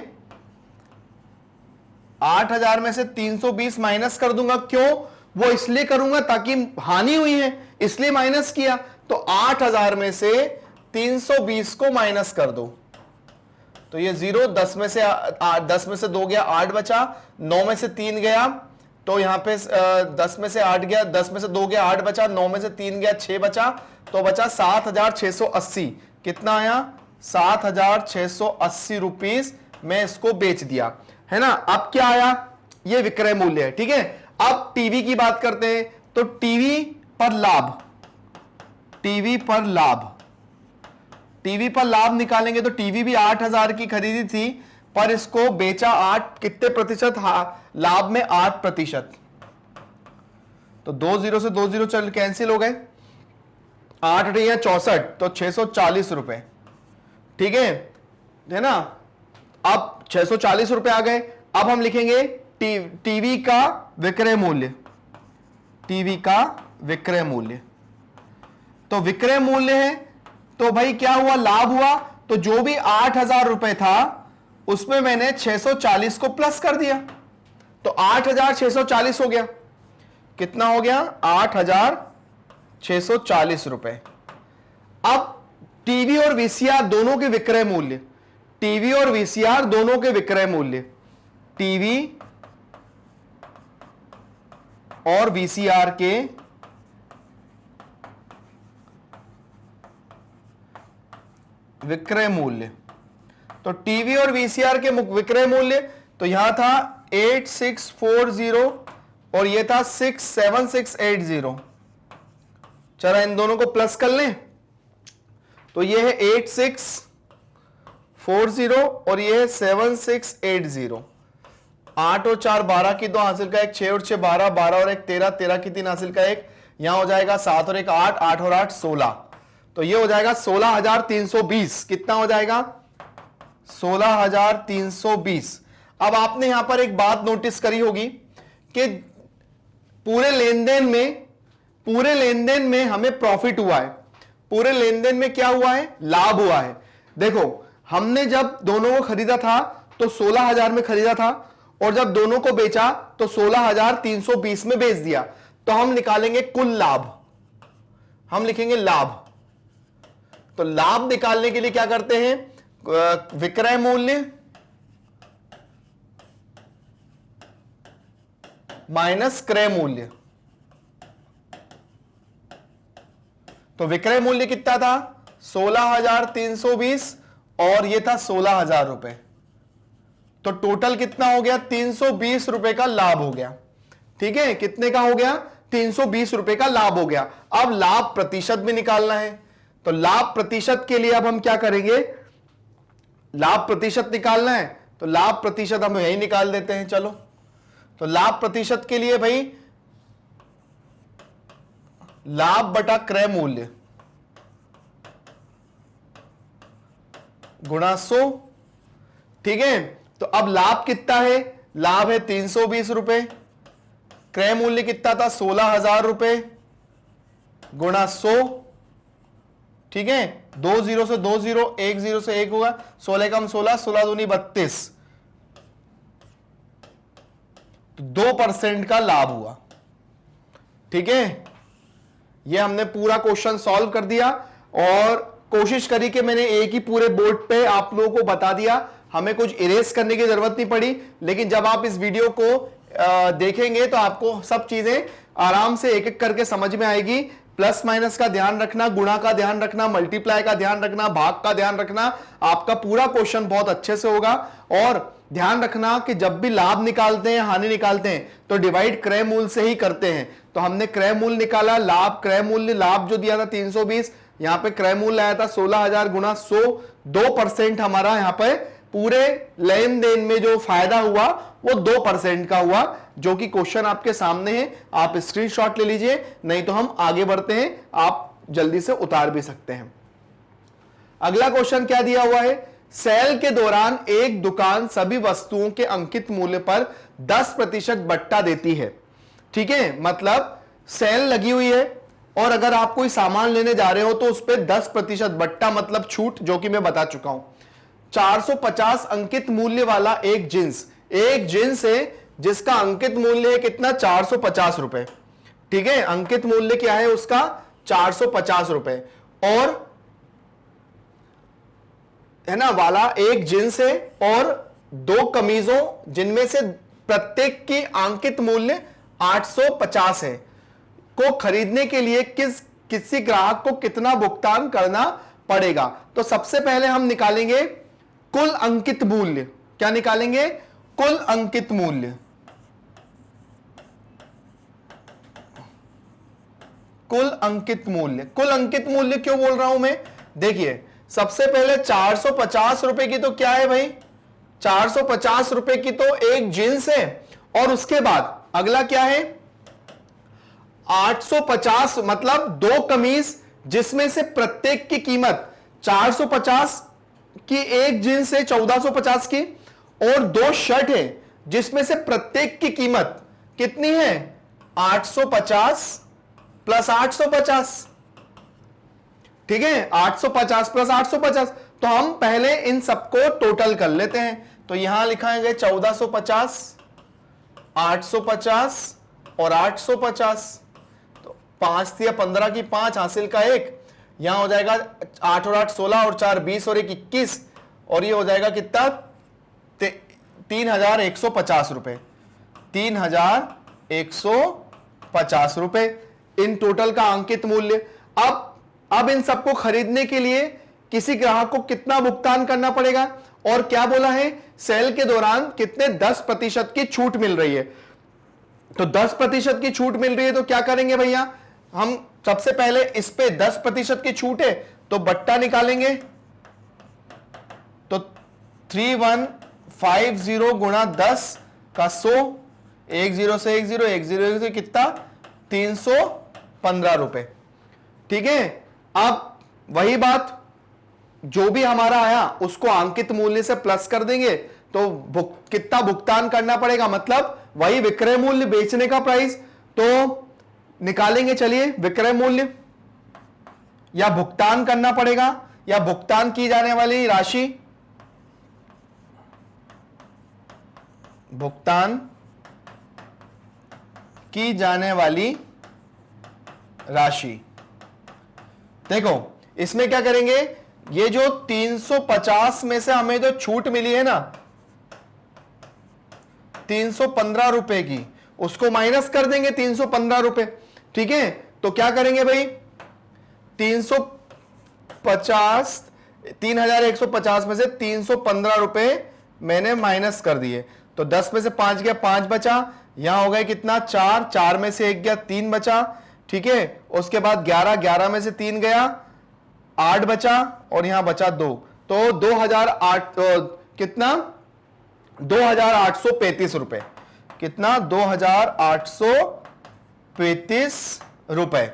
Speaker 1: 320 माइनस कर दूंगा। क्यों, वो इसलिए करूंगा ताकि हानि हुई है इसलिए माइनस किया। तो 8,000 में से 320 को माइनस कर दो, तो ये 0, 10 में से 2 गया, 8 बचा, 9 में से 3 गया, तो यहां पे 10 में से 8 गया, 10 में से 2 गया, 8 बचा, 9 में से 3 गया, 6 बचा, तो बचा 7,680। कितना आया, 7,680 रुपीस में इसको बेच दिया, है ना। अब क्या आया, ये विक्रय मूल्य है। ठीक है, अब टीवी की बात करते हैं। तो टीवी पर लाभ निकालेंगे। तो टीवी भी 8,000 की खरीदी थी, पर इसको बेचा 8, कितने प्रतिशत, लाभ में 8%। तो 2 0 से 2 0 चल कैंसिल हो गए, 8 8 या 64, तो 640 रुपए। ठीक है ना। अब 640 रुपए आ गए। अब हम लिखेंगे टीवी का विक्रय मूल्य, तो विक्रय मूल्य है, तो भाई क्या हुआ, लाभ हुआ। तो जो भी 8,000 रुपए था उसमें मैंने 640 को प्लस कर दिया, तो 8,640 हो गया। कितना हो गया, 8,640 रुपए। अब टीवी और वीसीआर दोनों के विक्रय मूल्य, टीवी और वीसीआर दोनों के विक्रय मूल्य, टीवी और वीसीआर के विक्रय मूल्य। तो टीवी और वीसीआर के विक्रय मूल्य, तो यहां था 8640 और ये था 67680। चलो इन दोनों को प्लस कर लें, तो ये है 8640 और ये है 7680। 8 और 4 12 की 2 हासिल का 1, 6 और 6 12, 12 और 1 13, 13 की 3 हासिल का 1, यहां हो जाएगा 7 और 1 8, 8 और 8 16। तो ये हो जाएगा 16,320। कितना हो जाएगा, 16,320। अब आपने यहां पर एक बात नोटिस करी होगी कि पूरे लेनदेन में हमें प्रॉफिट हुआ है, पूरे लेनदेन में क्या हुआ है, लाभ हुआ है। देखो हमने जब दोनों को खरीदा था तो 16,000 में खरीदा था, और जब दोनों को बेचा तो 16,320 में बेच दिया। तो हम निकालेंगे कुल लाभ, हम लिखेंगे लाभ। तो लाभ निकालने के लिए क्या करते हैं, विक्रय मूल्य माइनस क्रय मूल्य। तो विक्रय मूल्य कितना था, 16,320 और ये था 16,000 रुपए। तो टोटल कितना हो गया, 320 रुपए का लाभ हो गया। ठीक है, कितने का हो गया? 320 रुपए का लाभ हो गया। अब लाभ प्रतिशत भी निकालना है, तो लाभ प्रतिशत के लिए अब हम क्या करेंगे? लाभ प्रतिशत निकालना है, तो लाभ प्रतिशत हम यही निकाल देते हैं। चलो, तो लाभ प्रतिशत के लिए भाई लाभ बटा क्रय मूल्य गुणा 100। ठीक है, तो अब लाभ कितना है? लाभ है 320 रुपए, क्रय मूल्य कितना था? 16,000 रुपए गुणा 100। ठीक है, 2 0 से 2 0, 1 0 से 1 होगा, 16 कम 16, 16 दूनी 32, तो 2% का लाभ हुआ। ठीक है, ये हमने पूरा क्वेश्चन सॉल्व कर दिया और कोशिश करी कि मैंने एक ही पूरे बोर्ड पे आप लोगों को बता दिया, हमें कुछ इरेज करने की जरूरत नहीं पड़ी। लेकिन जब आप इस वीडियो को देखेंगे तो आपको सब चीजें आराम से एक एक करके समझ में आएगी। प्लस माइनस का ध्यान रखना, गुणा का ध्यान रखना, मल्टीप्लाई का ध्यान रखना, भाग का ध्यान रखना, आपका पूरा क्वेश्चन बहुत अच्छे से होगा। और ध्यान रखना कि जब भी लाभ निकालते हैं, हानि निकालते हैं, तो डिवाइड क्रय मूल्य से ही करते हैं। तो हमने क्रय मूल्य निकाला, लाभ क्रय मूल्य, लाभ जो दिया था 320, यहां पे क्रय मूल्य आया था 16,000 गुणा 100, 2% हमारा यहां पे पूरे लेन देन में जो फायदा हुआ वो 2% का हुआ, जो कि क्वेश्चन आपके सामने है। आप स्क्रीनशॉट ले लीजिए, नहीं तो हम आगे बढ़ते हैं, आप जल्दी से उतार भी सकते हैं। अगला क्वेश्चन क्या दिया हुआ है? सेल के दौरान एक दुकान सभी वस्तुओं के अंकित मूल्य पर 10% बट्टा देती है। ठीक है, मतलब सेल लगी हुई है और अगर आप कोई सामान लेने जा रहे हो तो उस पर 10% बट्टा मतलब छूट, जो कि मैं बता चुका हूं। 450 अंकित मूल्य वाला एक जींस है जिसका अंकित मूल्य है कितना? 450 रुपए। ठीक है, अंकित मूल्य क्या है उसका? 450 रुपए। और है ना वाला एक जींस है और 2 कमीजों जिनमें से प्रत्येक की अंकित मूल्य 850 है, को खरीदने के लिए किसी ग्राहक को कितना भुगतान करना पड़ेगा? तो सबसे पहले हम निकालेंगे कुल अंकित मूल्य। क्या निकालेंगे? कुल अंकित मूल्य। कुल अंकित मूल्य। कुल अंकित मूल्य क्यों बोल रहा हूं मैं? देखिए, सबसे पहले 450 रुपए की तो क्या है भाई? 450 रुपए की तो एक जींस है, और उसके बाद अगला क्या है? 850 मतलब 2 कमीज जिसमें से प्रत्येक की कीमत 450 की, एक जींस है 1450 की, और 2 शर्ट है जिसमें से प्रत्येक की कीमत कितनी है? 850 प्लस 850। ठीक है, 850 प्लस 850। तो हम पहले इन सबको टोटल कर लेते हैं। तो यहां लिखाएंगे 1450, 850 और 850। तो 5 या 15 की 5 हासिल का 1, यहां हो जाएगा 8 और 8 16 और 4 20 और 1 21, और ये हो जाएगा कितना? 3,150 रुपए। 3,150 रुपए इन टोटल का अंकित मूल्य। अब इन सबको खरीदने के लिए किसी ग्राहक को कितना भुगतान करना पड़ेगा? और क्या बोला है? सेल के दौरान कितने 10% की छूट मिल रही है। तो 10% की छूट मिल रही है तो क्या करेंगे भैया? हम सबसे पहले इस पे 10% की छूट है तो बट्टा निकालेंगे। तो 3150 गुणा 10 का 100, 1 0 से 1 0, 1 0 से कितना? 315 रुपए। ठीक है, अब वही बात, जो भी हमारा आया उसको अंकित मूल्य से प्लस कर देंगे तो कितना भुगतान करना पड़ेगा? मतलब वही विक्रय मूल्य, बेचने का प्राइस, तो निकालेंगे। चलिए, विक्रय मूल्य या भुगतान करना पड़ेगा या भुगतान की जाने वाली राशि, भुगतान की जाने वाली राशि। देखो, इसमें क्या करेंगे? ये जो 350 में से हमें जो छूट मिली है ना 315 रुपए की, उसको माइनस कर देंगे 315 रुपए। ठीक है, तो क्या करेंगे भाई? 3,150 में से 315 रुपए मैंने माइनस कर दिए, तो 10 में से 5 गया, 5 बचा, यहां हो गए कितना 4, 4 में से 1 गया 3 बचा, ठीक है। उसके बाद 11, 11 में से 3 गया 8 बचा और यहां बचा 2, तो 2008 कितना 2835 रुपए, कितना 2835 रुपए।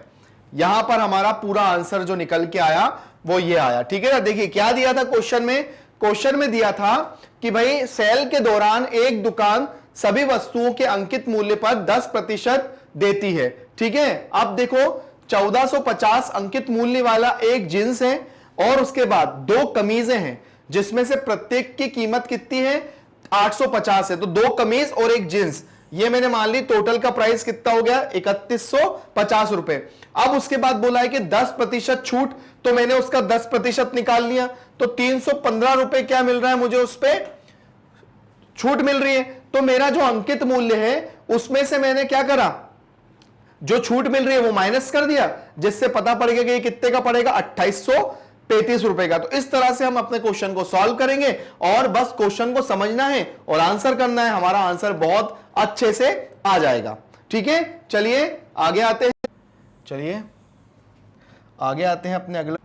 Speaker 1: यहां पर हमारा पूरा आंसर जो निकल के आया वो ये आया, ठीक है ना। देखिए क्या दिया था क्वेश्चन में, क्वेश्चन में दिया था कि भाई सेल के दौरान एक दुकान सभी वस्तुओं के अंकित मूल्य पर 10% देती है, ठीक है। अब देखो 1450 अंकित मूल्य वाला एक जींस है और उसके बाद 2 कमीजें हैं जिसमें से प्रत्येक की कीमत कितनी है 850 है, तो 2 कमीज और एक जींस, ये मैंने मान ली टोटल का प्राइस कितना हो गया 3150 रुपए। अब उसके बाद बोला है कि 10% छूट, तो मैंने उसका 10% निकाल लिया, तो 315 रुपए क्या मिल रहा है मुझे, उस पर छूट मिल रही है। तो मेरा जो अंकित मूल्य है उसमें से मैंने क्या करा, जो छूट मिल रही है वो माइनस कर दिया, जिससे पता पड़ेगा कि ये कितने का पड़ेगा 2835 रुपए का। तो इस तरह से हम अपने क्वेश्चन को सॉल्व करेंगे और बस क्वेश्चन को समझना है और आंसर करना है, हमारा आंसर बहुत अच्छे से आ जाएगा, ठीक है। चलिए आगे आते हैं, चलिए आगे आते हैं अपने अगला।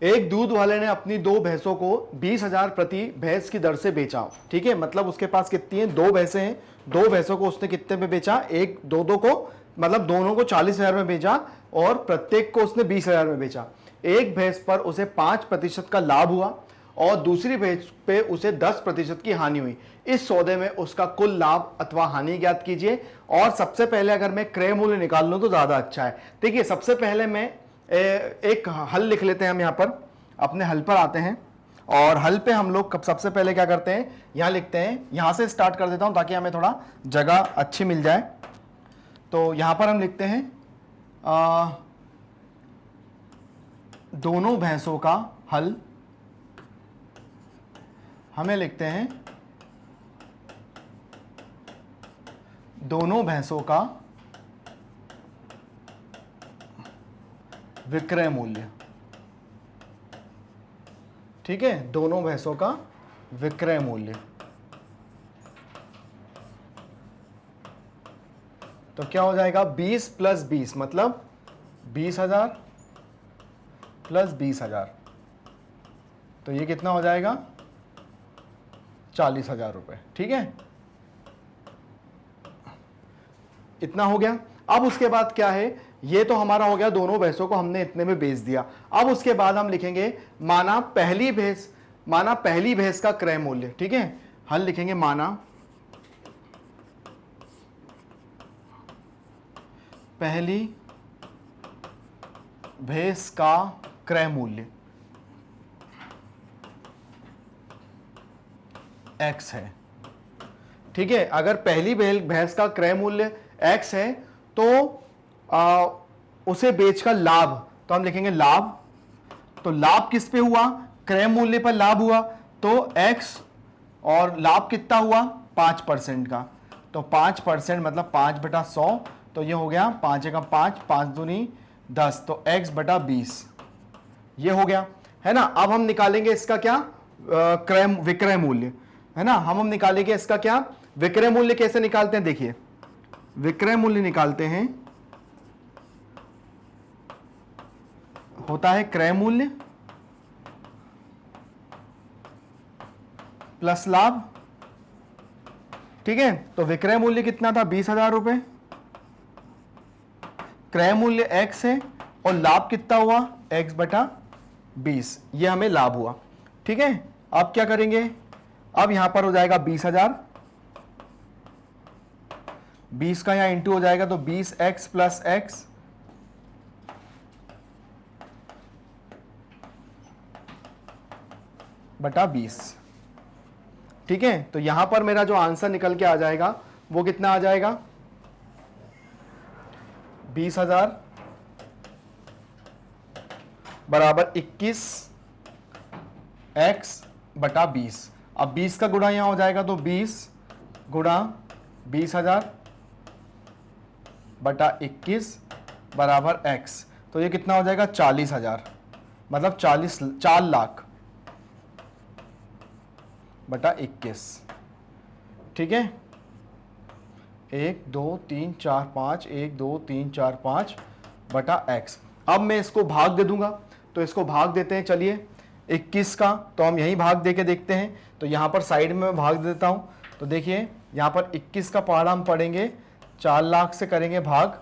Speaker 1: एक दूध वाले ने अपनी 2 भैंसों को 20,000 प्रति भैंस की दर से बेचा, ठीक है। मतलब उसके पास कितनी है 2 भैंसें हैं, 2 भैंसों को उसने कितने में बेचा, एक दो को मतलब दोनों को 40,000 में बेचा और प्रत्येक को उसने 20,000 में बेचा। एक भैंस पर उसे 5% का लाभ हुआ और दूसरी भैंस पे उसे 10% की हानि हुई। इस सौदे में उसका कुल लाभ अथवा हानि ज्ञात कीजिए। और सबसे पहले अगर मैं क्रय मूल्य निकाल लूं तो ज्यादा अच्छा है। देखिए सबसे पहले मैं एक हल लिख लेते हैं, हम यहां पर अपने हल पर आते हैं और हल पे हम लोग सबसे पहले क्या करते हैं, यहां लिखते हैं, यहां से स्टार्ट कर देता हूं ताकि हमें थोड़ा जगह अच्छी मिल जाए। तो यहां पर हम लिखते हैं दोनों भैंसों का हल, हमें लिखते हैं दोनों भैंसों का विक्रय मूल्य, ठीक है, दोनों भैंसों का विक्रय मूल्य। तो क्या हो जाएगा 20 + 20 मतलब 20,000 + 20,000, तो ये कितना हो जाएगा 40,000 रुपए, ठीक है। इतना हो गया। अब उसके बाद क्या है, ये तो हमारा हो गया दोनों भैंसों को हमने इतने में बेच दिया। अब उसके बाद हम लिखेंगे माना पहली भैंस का क्रय मूल्य, ठीक है। हल लिखेंगे माना पहली भैंस का क्रय मूल्य x है, ठीक है। अगर पहली भैंस का क्रय मूल्य x है तो उसे बेचकर लाभ, तो हम लिखेंगे लाभ। तो लाभ किस पे हुआ, क्रय मूल्य पर लाभ हुआ, तो x और लाभ कितना हुआ 5% का, तो 5% मतलब 5/100, तो ये हो गया 5 का 5, 5 दूनी 10, तो x/20 ये हो गया, है ना। अब हम निकालेंगे इसका क्या विक्रय मूल्य, है ना। हम निकालेंगे इसका क्या विक्रय मूल्य। कैसे निकालते हैं, देखिए विक्रय मूल्य निकालते हैं, होता है क्रय मूल्य प्लस लाभ, ठीक है। तो विक्रय मूल्य कितना था 20,000 रुपए, क्रय मूल्य x है और लाभ कितना हुआ x/20, ये हमें लाभ हुआ, ठीक है। अब क्या करेंगे, अब यहां पर हो जाएगा 20,000, 20 का यहां इंटू हो जाएगा तो 20x + x बटा 20, ठीक है। तो यहां पर मेरा जो आंसर निकल के आ जाएगा वो कितना आ जाएगा 20,000 बराबर 21x/20। अब 20 का गुणा यहां हो जाएगा तो 20 गुणा 20,000 बटा 21 बराबर x, तो ये कितना हो जाएगा 40,000 मतलब 4 लाख बटा 21, ठीक है। 1 2 3 4 5 1 2 3 4 5 बटा x। अब मैं इसको भाग दे दूंगा, तो इसको भाग देते हैं। चलिए 21 का तो हम यहीं भाग दे के देखते हैं। तो यहाँ पर साइड में मैं भाग देता हूँ। तो देखिए यहाँ पर 21 का पहाड़ा हम पढ़ेंगे 4 लाख से करेंगे भाग।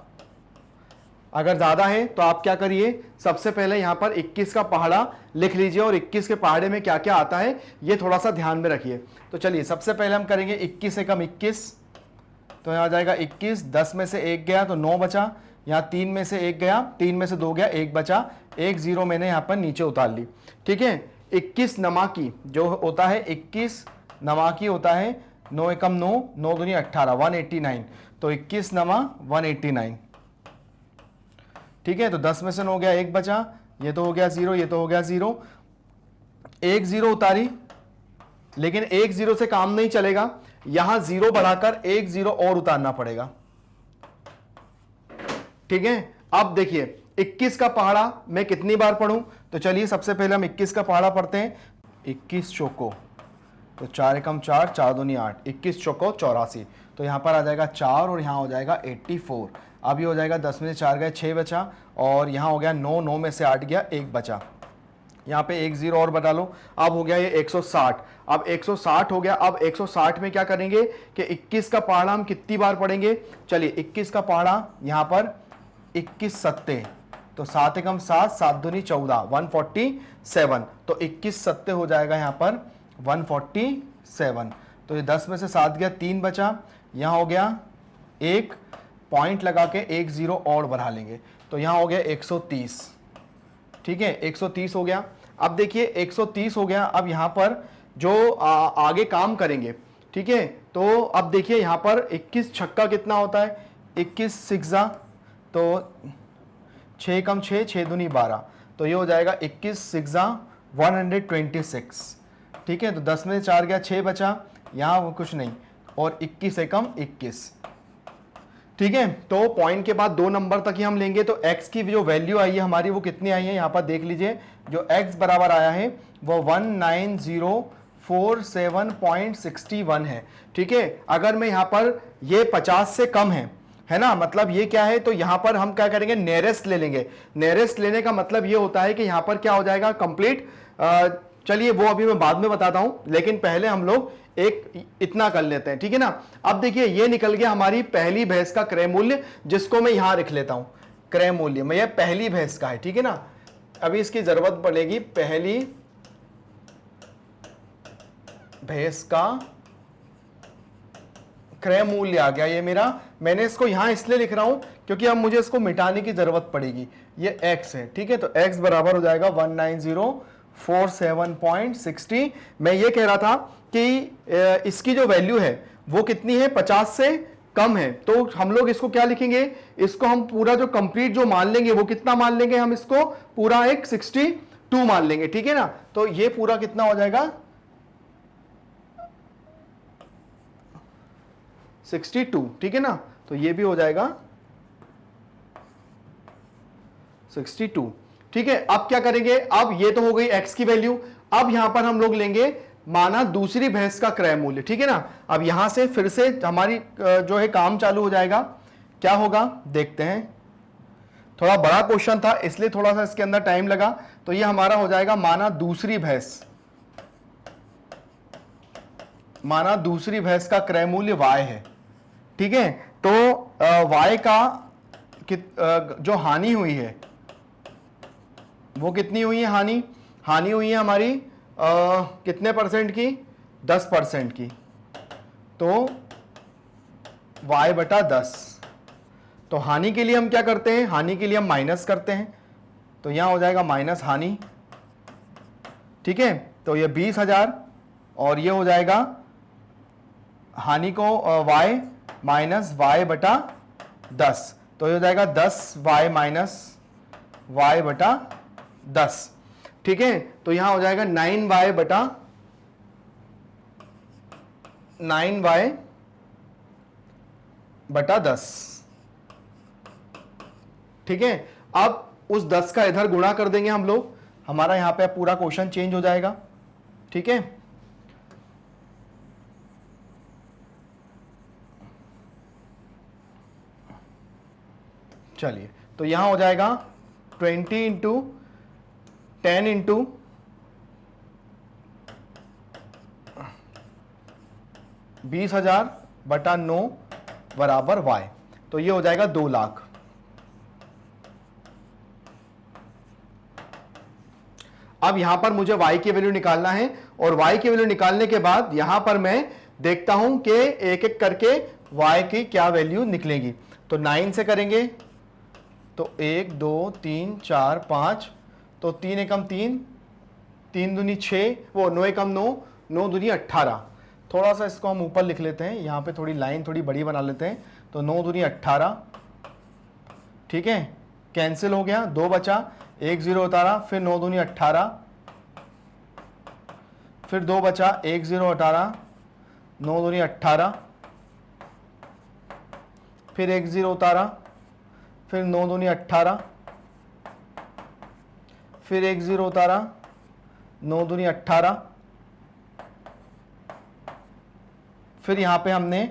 Speaker 1: अगर ज़्यादा है तो आप क्या करिए, सबसे पहले यहाँ पर 21 का पहाड़ा लिख लीजिए और 21 के पहाड़े में क्या क्या आता है ये थोड़ा सा ध्यान में रखिए। तो चलिए सबसे पहले हम करेंगे 21 से कम 21, तो यहाँ आ जाएगा 21। 10 में से 1 गया तो 9 बचा, यहाँ 3 में से 1 गया, 3 में से 2 गया, 1 बचा, 1 0 मैंने यहाँ पर नीचे उतार ली। ठीक है, 21 नमाकी जो होता है, 21 नमाकी होता है 9 एकम 9, 9 दूनी 18, 189। तो 21 नमा 189। ठीक है, तो 10 में से 9 गया, 1 बचा, ये तो हो गया 0, ये तो हो गया 0, 1 0 उतारी। लेकिन 1 0 से काम नहीं चलेगा, यहां 0 बढ़ाकर 1 0 और उतारना पड़ेगा। ठीक है, अब देखिए 21 का पहाड़ा मैं कितनी बार पढ़ूं, तो चलिए सबसे पहले हम 21 का पहाड़ा पढ़ते हैं। 21 चौको, तो 4 एकम 4, 4 दूनी 8, 21 चौको 84। तो यहां पर आ जाएगा 4 और यहां हो जाएगा 84। अब ये हो जाएगा 10 में से 4 गए 6 बचा, और यहां हो गया 9, 9 में से 8 गया 1 बचा, यहाँ पे 1 0 और बता लो। अब हो गया ये 160। अब 160 हो गया। अब 160 में क्या करेंगे कि 21 का पहाड़ा हम कितनी बार पढ़ेंगे। चलिए 21 का पहाड़ा यहाँ पर 21 सत्ते, तो 7 एकम 7, 7 दूनी 14, 147। तो 21 सत्ते हो जाएगा यहाँ पर 147। तो ये 10 में से 7 गया, 3 बचा, यहाँ हो गया 1 पॉइंट लगा के 1 0 और बढ़ा लेंगे, तो यहाँ हो गया 130। ठीक है, 130 हो गया। अब देखिए 130 हो गया। अब यहाँ पर जो आगे काम करेंगे, ठीक है, तो अब देखिए यहाँ पर 21 छक्का कितना होता है, 21 सिक्सा, तो 6 कम 6, 6 दूनी 12, तो ये हो जाएगा 21 सिक्सा 126। ठीक है, तो 10 में 4 गया, 6 बचा, यहाँ कुछ नहीं, और 21 एकम 21। ठीक है, तो पॉइंट के बाद 2 नंबर तक ही हम लेंगे। तो x की जो वैल्यू आई है हमारी वो कितनी आई है, यहाँ पर देख लीजिए, जो x बराबर आया है वो 19047.61 है। ठीक है, अगर मैं यहाँ पर ये 50 से कम है ना, मतलब ये क्या है, तो यहाँ पर हम क्या करेंगे, नेरेस्ट ले लेंगे। नेरेस्ट लेने का मतलब ये होता है कि यहाँ पर क्या हो जाएगा, कंप्लीट। चलिए वो अभी मैं बाद में बताता हूं, लेकिन पहले हम लोग एक इतना कर लेते हैं। ठीक है ना, अब देखिए ये निकल गया हमारी पहली भैंस का क्रय मूल्य, जिसको मैं यहां लिख लेता हूं क्रय मूल्य में, यह पहली भैंस का है। ठीक है ना, अभी इसकी जरूरत पड़ेगी, पहली भैंस का क्रय मूल्य आ गया ये मेरा। मैंने इसको यहां इसलिए लिख रहा हूं क्योंकि अब मुझे इसको मिटाने की जरूरत पड़ेगी। ये x है, ठीक है, तो x बराबर हो जाएगा 19047.60। मैं ये कह रहा था कि इसकी जो वैल्यू है वो कितनी है, 50 से कम है, तो हम लोग इसको क्या लिखेंगे, इसको हम पूरा जो कंप्लीट जो मान लेंगे वो कितना मान लेंगे, हम इसको पूरा एक 62 मान लेंगे। ठीक है ना, तो ये पूरा कितना हो जाएगा, 62। ठीक है ना, तो ये भी हो जाएगा 62। ठीक है, अब क्या करेंगे, अब ये तो हो गई x की वैल्यू। अब यहां पर हम लोग लेंगे माना दूसरी भैंस का क्रय मूल्य। ठीक है ना, अब यहां से फिर से हमारी जो है काम चालू हो जाएगा। क्या होगा देखते हैं, थोड़ा बड़ा क्वेश्चन था इसलिए थोड़ा सा इसके अंदर टाइम लगा। तो ये हमारा हो जाएगा माना दूसरी भैंस, माना दूसरी भैंस का क्रय मूल्य y है। ठीक है, तो y का जो हानि हुई है वो कितनी हुई है, हानि हुई है हमारी कितने परसेंट की, 10% की, तो y बटा 10। तो हानि के लिए हम क्या करते हैं, हानि के लिए हम माइनस करते हैं, तो यहां हो जाएगा माइनस हानि। ठीक है, तो ये 20,000 और ये हो जाएगा हानि को y माइनस y बटा 10, तो ये हो जाएगा 10y माइनस y बटा 10। ठीक है, तो यहां हो जाएगा 9y बटा 10। ठीक है, अब उस 10 का इधर गुणा कर देंगे हम लोग, हमारा यहां पे पूरा क्वेश्चन चेंज हो जाएगा। ठीक है, चलिए, तो यहां हो जाएगा 20 इंटू 10 इंटू 20,000 बटा 9 बराबर y, तो ये हो जाएगा 2 लाख। अब यहां पर मुझे y की वैल्यू निकालना है, और y की वैल्यू निकालने के बाद यहां पर मैं देखता हूं कि एक एक करके y की क्या वैल्यू निकलेगी। तो 9 से करेंगे तो 1 2 3 4 5, तो 3 एकम 3, 3 दूनी 6, वो 9 एकम 9, 9 दूनी 18। थोड़ा सा इसको हम ऊपर लिख लेते हैं, यहाँ पे थोड़ी लाइन थोड़ी बड़ी बना लेते हैं। तो 9 दूनी 18, ठीक है, कैंसिल हो गया, 2 बचा, 1 0 उतारा, फिर 9 दूनी 18, फिर 2 बचा, 1 0 18, 9 दूनी 18, फिर 1 0 उतारा, फिर 9 दूनी 18, फिर 1 0 उतारा, 9 दूनी 18, फिर यहां पे हमने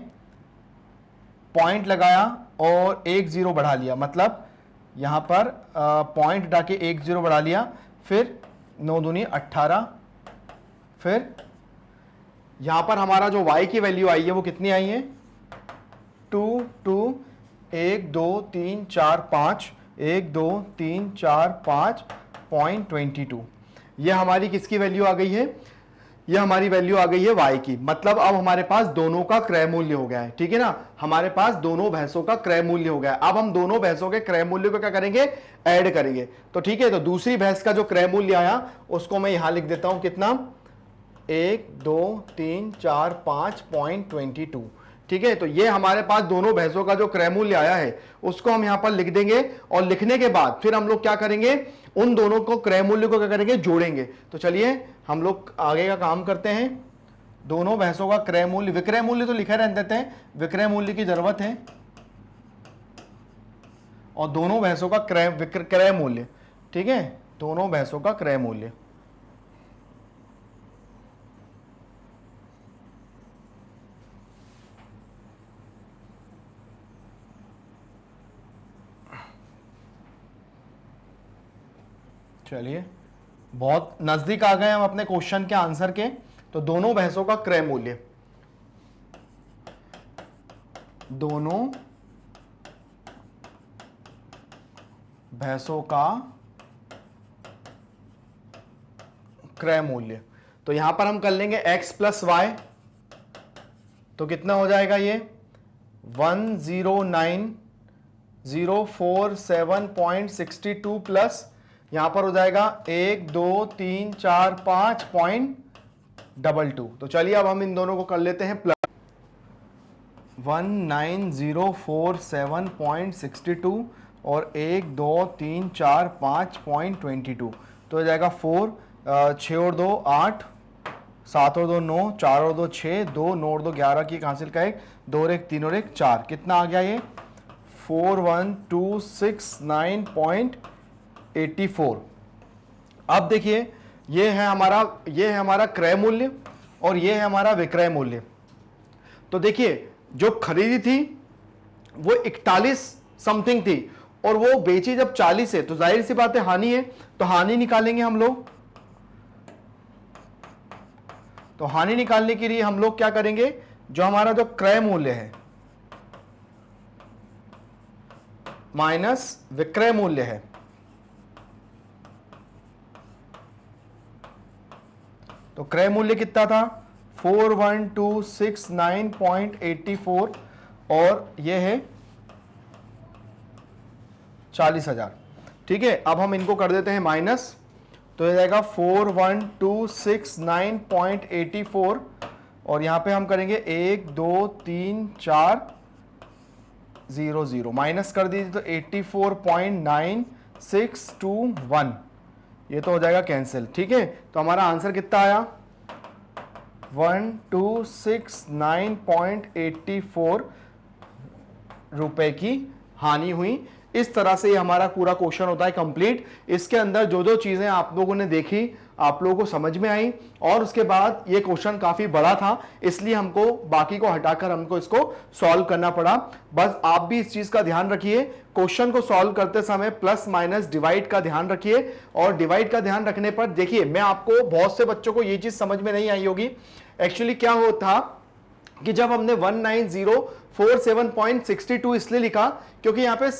Speaker 1: पॉइंट लगाया और 1 0 बढ़ा लिया, मतलब यहां पर पॉइंट हटा के 1 0 बढ़ा लिया, फिर 9 दूनी 18, फिर यहां पर हमारा जो y की वैल्यू आई है वो कितनी आई है, 2 2 1 2 3 4 5, 1 2 3 4 5.22। ये हमारी किसकी वैल्यू आ गई है, ये हमारी वैल्यू आ गई है y की। मतलब अब हमारे पास दोनों का क्रय मूल्य हो गया है, ठीक है ना, हमारे पास दोनों भैंसों का क्रय मूल्य हो गया है। अब हम दोनों भैंसों के क्रय मूल्य को क्या करेंगे, ऐड करेंगे। तो ठीक है, तो दूसरी भैंस का जो क्रय मूल्य आया उसको मैं यहां लिख देता हूं, कितना, 1 2 3 4 5.22, ठीक है। तो ये हमारे पास दोनों भैंसों का जो क्रय मूल्य आया है उसको हम यहां पर लिख देंगे, और लिखने के बाद फिर हम लोग क्या करेंगे, उन दोनों को क्रय मूल्य को क्या करेंगे, जोड़ेंगे। तो चलिए हम लोग आगे का काम करते हैं। दोनों भैंसों का क्रय मूल्य, विक्रय मूल्य तो लिखे रहने देते हैं, विक्रय मूल्य की जरूरत है, और दोनों भैंसों का क्रय मूल्य, ठीक है, दोनों भैंसों का क्रय मूल्य। चलिए, बहुत नजदीक आ गए हम अपने क्वेश्चन के आंसर के। तो दोनों भैंसों का क्रय मूल्य, दोनों भैंसों का क्रय मूल्य, तो यहां पर हम कर लेंगे x प्लस वाई, तो कितना हो जाएगा ये 109,047.62 प्लस यहां पर हो जाएगा 1 2 3 4 5.22। तो चलिए अब हम इन दोनों को कर लेते हैं प्लस, 19047.62 और 1 2 3 4 5.22, तो हो जाएगा 4, 6 और 2 8, 7 और 2 9, 4 और 2 6, 2 9 और 2 11 की हासिल का 1, 2 और 1 3 और 1 4, कितना आ गया ये 41,269.84। अब देखिए, ये है हमारा क्रय मूल्य और ये है हमारा विक्रय मूल्य। तो देखिए, जो खरीदी थी वो 41 समथिंग थी और वो बेची जब 40 है, तो जाहिर सी बात है हानि है, तो हानि निकालेंगे हम लोग। तो हानि निकालने के लिए हम लोग क्या करेंगे, जो हमारा जो क्रय मूल्य है माइनस विक्रय मूल्य है, तो क्रय मूल्य कितना था 41,269.84 और यह है 40,000, ठीक है। अब हम इनको कर देते हैं माइनस, तो यह जाएगा 41,269.84 और यहां पे हम करेंगे 1 2 3 4 0 0, माइनस कर दीजिए तो 84.9621, ये तो हो जाएगा कैंसिल, ठीक है। तो हमारा आंसर कितना आया 1269.84 रुपए की हानि हुई इस तरह से ये हमारा पूरा क्वेश्चन होता है कंप्लीट। इसके अंदर जो जो चीजें आप लोगों ने देखी, आप लोगों को समझ में आई, और उसके बाद ये क्वेश्चन काफी बड़ा था, इसलिए हमको बाकी को हटाकर हमको इसको सॉल्व करना पड़ा। बस आप भी इस चीज का ध्यान रखिए, क्वेश्चन को सॉल्व करते समय प्लस माइनस डिवाइड का ध्यान रखिए। और डिवाइड का ध्यान रखने पर देखिए, मैं आपको, बहुत से बच्चों को ये चीज समझ में नहीं आई होगी। एक्चुअली क्या होता कि जब हमने 19047.62 इसलिए लिखा क्योंकि यहां पे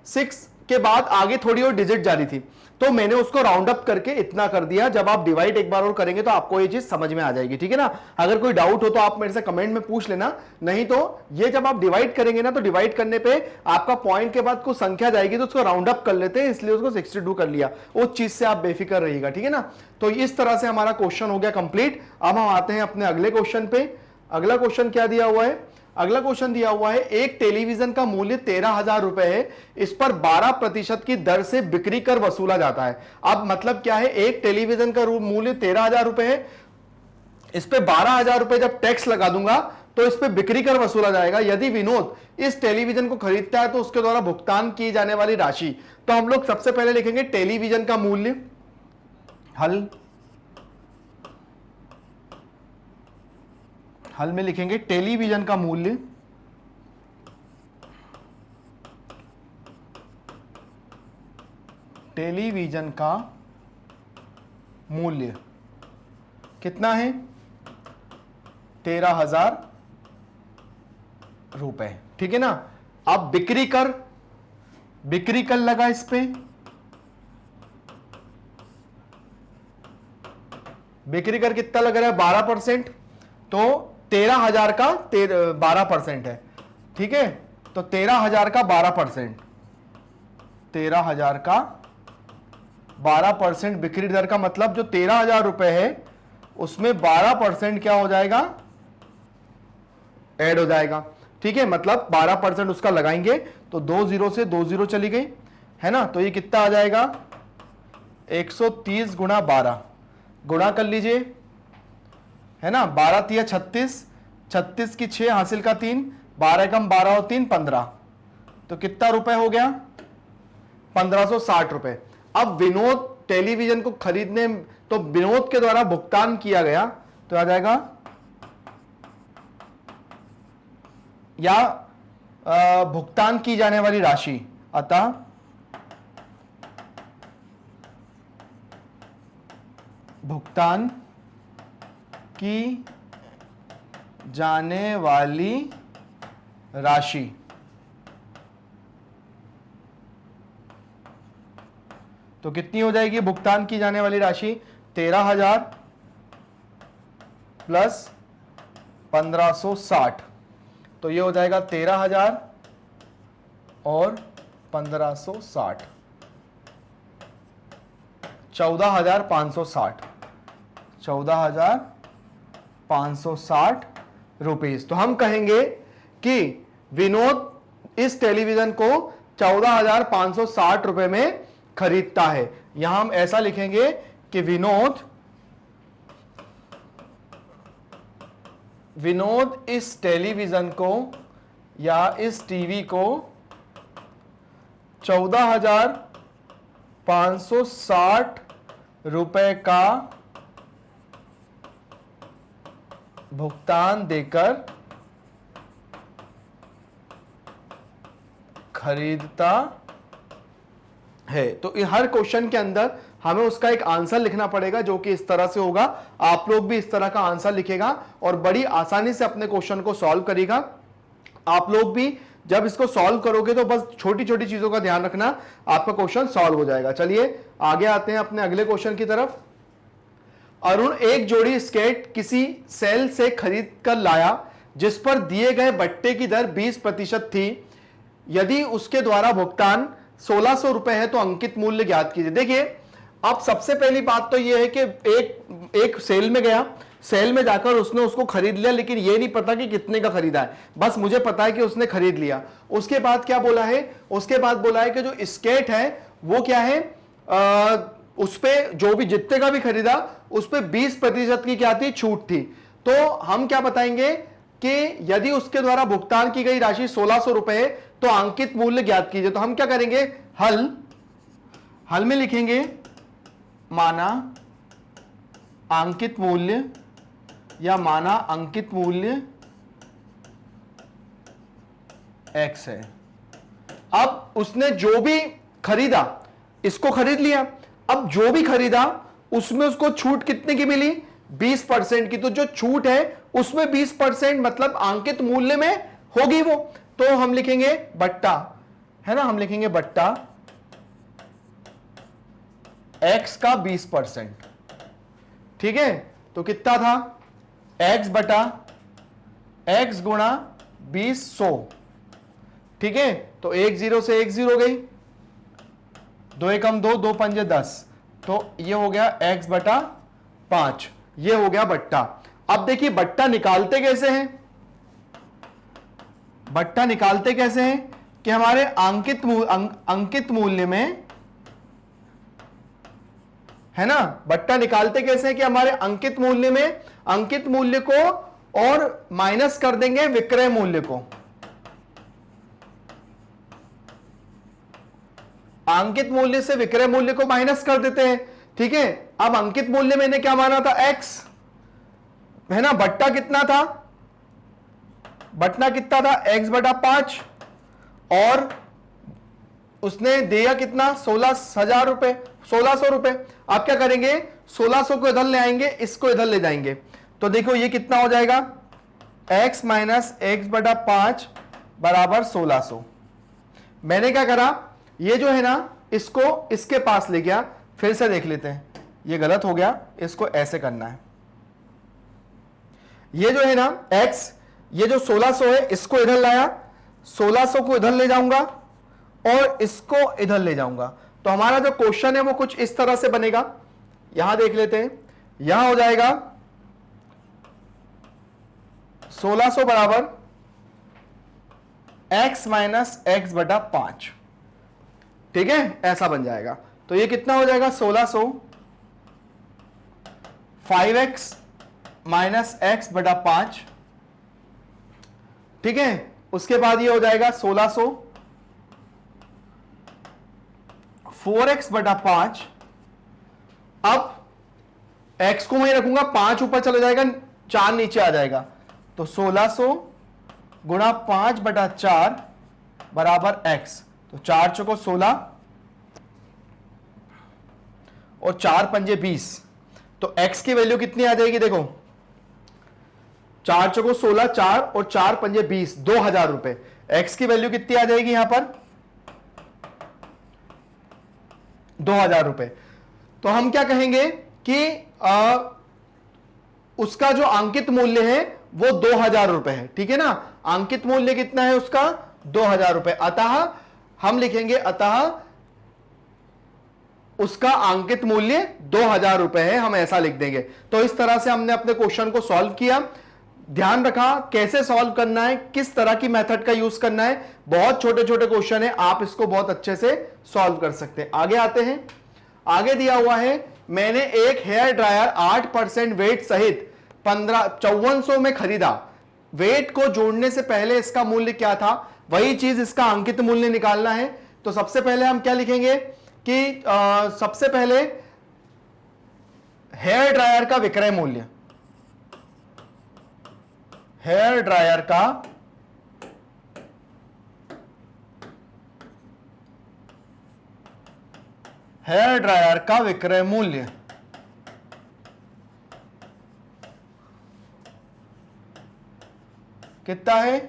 Speaker 1: 6 के बाद आगे थोड़ी और डिजिट जा रही थी, तो मैंने उसको राउंड अप करके इतना कर दिया। जब आप डिवाइड एक बार और करेंगे तो आपको ये चीज समझ में आ जाएगी, ठीक है ना। अगर कोई डाउट हो तो आप मेरे से कमेंट में पूछ लेना, नहीं तो ये जब आप डिवाइड करेंगे ना, तो डिवाइड करने पे आपका पॉइंट के बाद कुछ संख्या जाएगी तो उसको राउंड अप कर लेते हैं, इसलिए उसको 62 कर लिया। उस चीज से आप बेफिक्र रहिएगा, ठीक है ना। तो इस तरह से हमारा क्वेश्चन हो गया कंप्लीट। अब हम आते हैं अपने अगले क्वेश्चन पे। अगला क्वेश्चन क्या दिया हुआ है? अगला क्वेश्चन दिया हुआ है, एक टेलीविजन का मूल्य 13,000 रुपए है, इस पर 12% की दर से बिक्री कर वसूला जाता है। अब मतलब क्या है, एक टेलीविजन का मूल्य 13,000 रुपए है, इस पे 12,000 रुपए जब टैक्स लगा दूंगा तो इस पे बिक्री कर वसूला जाएगा। यदि विनोद इस टेलीविजन को खरीदता है तो उसके द्वारा भुगतान की जाने वाली राशि। तो हम लोग सबसे पहले लिखेंगे टेलीविजन का मूल्य, हल में लिखेंगे टेलीविजन का मूल्य, टेलीविजन का मूल्य कितना है? 13,000 रुपए, ठीक है ना। अब बिक्री कर लगा इस पे, बिक्री कर कितना लग रहा है? 12%। तो 13,000 का 12% है, ठीक है। तो 13,000 का 12%, 13,000 का 12% बिक्री दर का मतलब जो 13,000 रुपए है उसमें 12% क्या हो जाएगा? ऐड हो जाएगा, ठीक है। मतलब 12% उसका लगाएंगे तो 2 जीरो से 2 जीरो चली गई, है ना। तो ये कितना आ जाएगा? 130 गुणा 12, गुणा कर लीजिए, है ना। 12 तिया 36, 36 की 6 हासिल का 3, 12 कम 12 और 3 15, तो कितना रुपए हो गया? 1560 रुपए। अब विनोद टेलीविजन को खरीदने, तो विनोद के द्वारा भुगतान किया गया, तो आ जाएगा या भुगतान की जाने वाली राशि, अतः भुगतान की जाने वाली राशि तो कितनी हो जाएगी? भुगतान की जाने वाली राशि 13,000 प्लस 1560, तो ये हो जाएगा 13,000 और 1560, 14,560, 14,560 रुपीस। तो हम कहेंगे कि विनोद इस टेलीविजन को 14,560 रुपए में खरीदता है। यहां हम ऐसा लिखेंगे कि विनोद इस टेलीविजन को या इस टीवी को 14,560 रुपए का भुगतान देकर खरीदता है। तो हर क्वेश्चन के अंदर हमें उसका एक आंसर लिखना पड़ेगा जो कि इस तरह से होगा। आप लोग भी इस तरह का आंसर लिखेगा और बड़ी आसानी से अपने क्वेश्चन को सॉल्व करेगा। आप लोग भी जब इसको सॉल्व करोगे तो बस छोटी छोटी चीजों का ध्यान रखना, आपका क्वेश्चन सॉल्व हो जाएगा। चलिए आगे आते हैं अपने अगले क्वेश्चन की तरफ। अरुण एक जोड़ी स्केट किसी सेल से खरीद कर लाया जिस पर दिए गए बट्टे की दर 20% थी। यदि उसके द्वारा भुगतान 1,600 रुपए है तो अंकित मूल्य ज्ञात कीजिए। देखिए, अब सबसे पहली बात तो यह है कि एक सेल में गया, सेल में जाकर उसने उसको खरीद लिया, लेकिन यह नहीं पता कि कितने का खरीदा है, बस मुझे पता है कि उसने खरीद लिया। उसके बाद क्या बोला है? उसके बाद बोला है कि जो स्केट है वो क्या है, उस पे जो भी जितने का भी खरीदा उस पे 20% की क्या थी? छूट थी। तो हम क्या बताएंगे कि यदि उसके द्वारा भुगतान की गई राशि 1,600 रुपए है तो अंकित मूल्य ज्ञात कीजिए। तो हम क्या करेंगे, हल में लिखेंगे माना अंकित मूल्य या माना अंकित मूल्य x है। अब उसने जो भी खरीदा इसको खरीद लिया, अब जो भी खरीदा उसमें उसको छूट कितने की मिली, 20% की। तो जो छूट है उसमें 20% मतलब अंकित मूल्य में होगी वो, तो हम लिखेंगे बट्टा, है ना, हम लिखेंगे बट्टा x का 20%। ठीक है, तो कितना था, x बटा x गुणा 20 100। ठीक है, तो 1 0 से 1 0 गई, 2 एकम 2, 2 पंजे 10, तो ये हो गया x बटा 5, ये हो गया बट्टा। अब देखिए बट्टा निकालते कैसे हैं, बट्टा निकालते कैसे हैं कि हमारे अंकित मूल्य में, है ना, बट्टा निकालते कैसे हैं कि हमारे अंकित मूल्य में अंकित मूल्य को और माइनस कर देंगे विक्रय मूल्य को। अंकित मूल्य से विक्रय मूल्य को माइनस कर देते हैं। ठीक है, अब अंकित मूल्य मैंने क्या माना था, x, है ना, बट्टा कितना था, बट्टा कितना था, x बटा 5, और उसने दिया कितना, 16,000 रुपए, 1600 रुपए। आप क्या करेंगे, 1600 को इधर ले आएंगे, इसको इधर ले जाएंगे, तो देखो ये कितना हो जाएगा, x माइनस एक्स बटा 5 बराबर 1600। मैंने क्या करा, ये जो है ना इसको इसके पास ले गया, फिर से देख लेते हैं, ये गलत हो गया, इसको ऐसे करना है। ये जो है ना x, ये जो 1600 है इसको इधर लाया, 1600 को इधर ले जाऊंगा और इसको इधर ले जाऊंगा, तो हमारा जो क्वेश्चन है वो कुछ इस तरह से बनेगा। यहां देख लेते हैं, यहां हो जाएगा 1600 बराबर x माइनस एक्स बटा 5। ठीक है, ऐसा बन जाएगा। तो ये कितना हो जाएगा, 1600 5x माइनस एक्स बटा 5। ठीक है, उसके बाद ये हो जाएगा 1600 4x बटा 5। अब x को मैं रखूंगा, 5 ऊपर चला जाएगा, 4 नीचे आ जाएगा, तो 1600 गुणा 5 बटा 4 बराबर x। तो 4 चौको 16 और 4 पंजे 20, तो x की वैल्यू कितनी आ जाएगी, देखो 4 चौको 16, 4 और 4 पंजे 20, 2000 रुपए। x की वैल्यू कितनी आ जाएगी यहां पर, 2000 रुपए। तो हम क्या कहेंगे कि उसका जो अंकित मूल्य है वो 2000 रुपए है। ठीक है ना, अंकित मूल्य कितना है उसका, 2000 रुपए। अतः हम लिखेंगे, अतः उसका अंकित मूल्य 2000 रुपए है, हम ऐसा लिख देंगे। तो इस तरह से हमने अपने क्वेश्चन को सॉल्व किया। ध्यान रखा कैसे सॉल्व करना है, किस तरह की मेथड का यूज करना है। बहुत छोटे छोटे क्वेश्चन है, आप इसको बहुत अच्छे से सॉल्व कर सकते हैं। आगे आते हैं, आगे दिया हुआ है, मैंने एक हेयर ड्रायर 8% वेट सहित 5400 में खरीदा। वेट को जोड़ने से पहले इसका मूल्य क्या था, वही चीज इसका अंकित मूल्य निकालना है। तो सबसे पहले हम क्या लिखेंगे कि सबसे पहले हेयर ड्रायर का विक्रय मूल्य, हेयर ड्रायर का विक्रय मूल्य कितना है,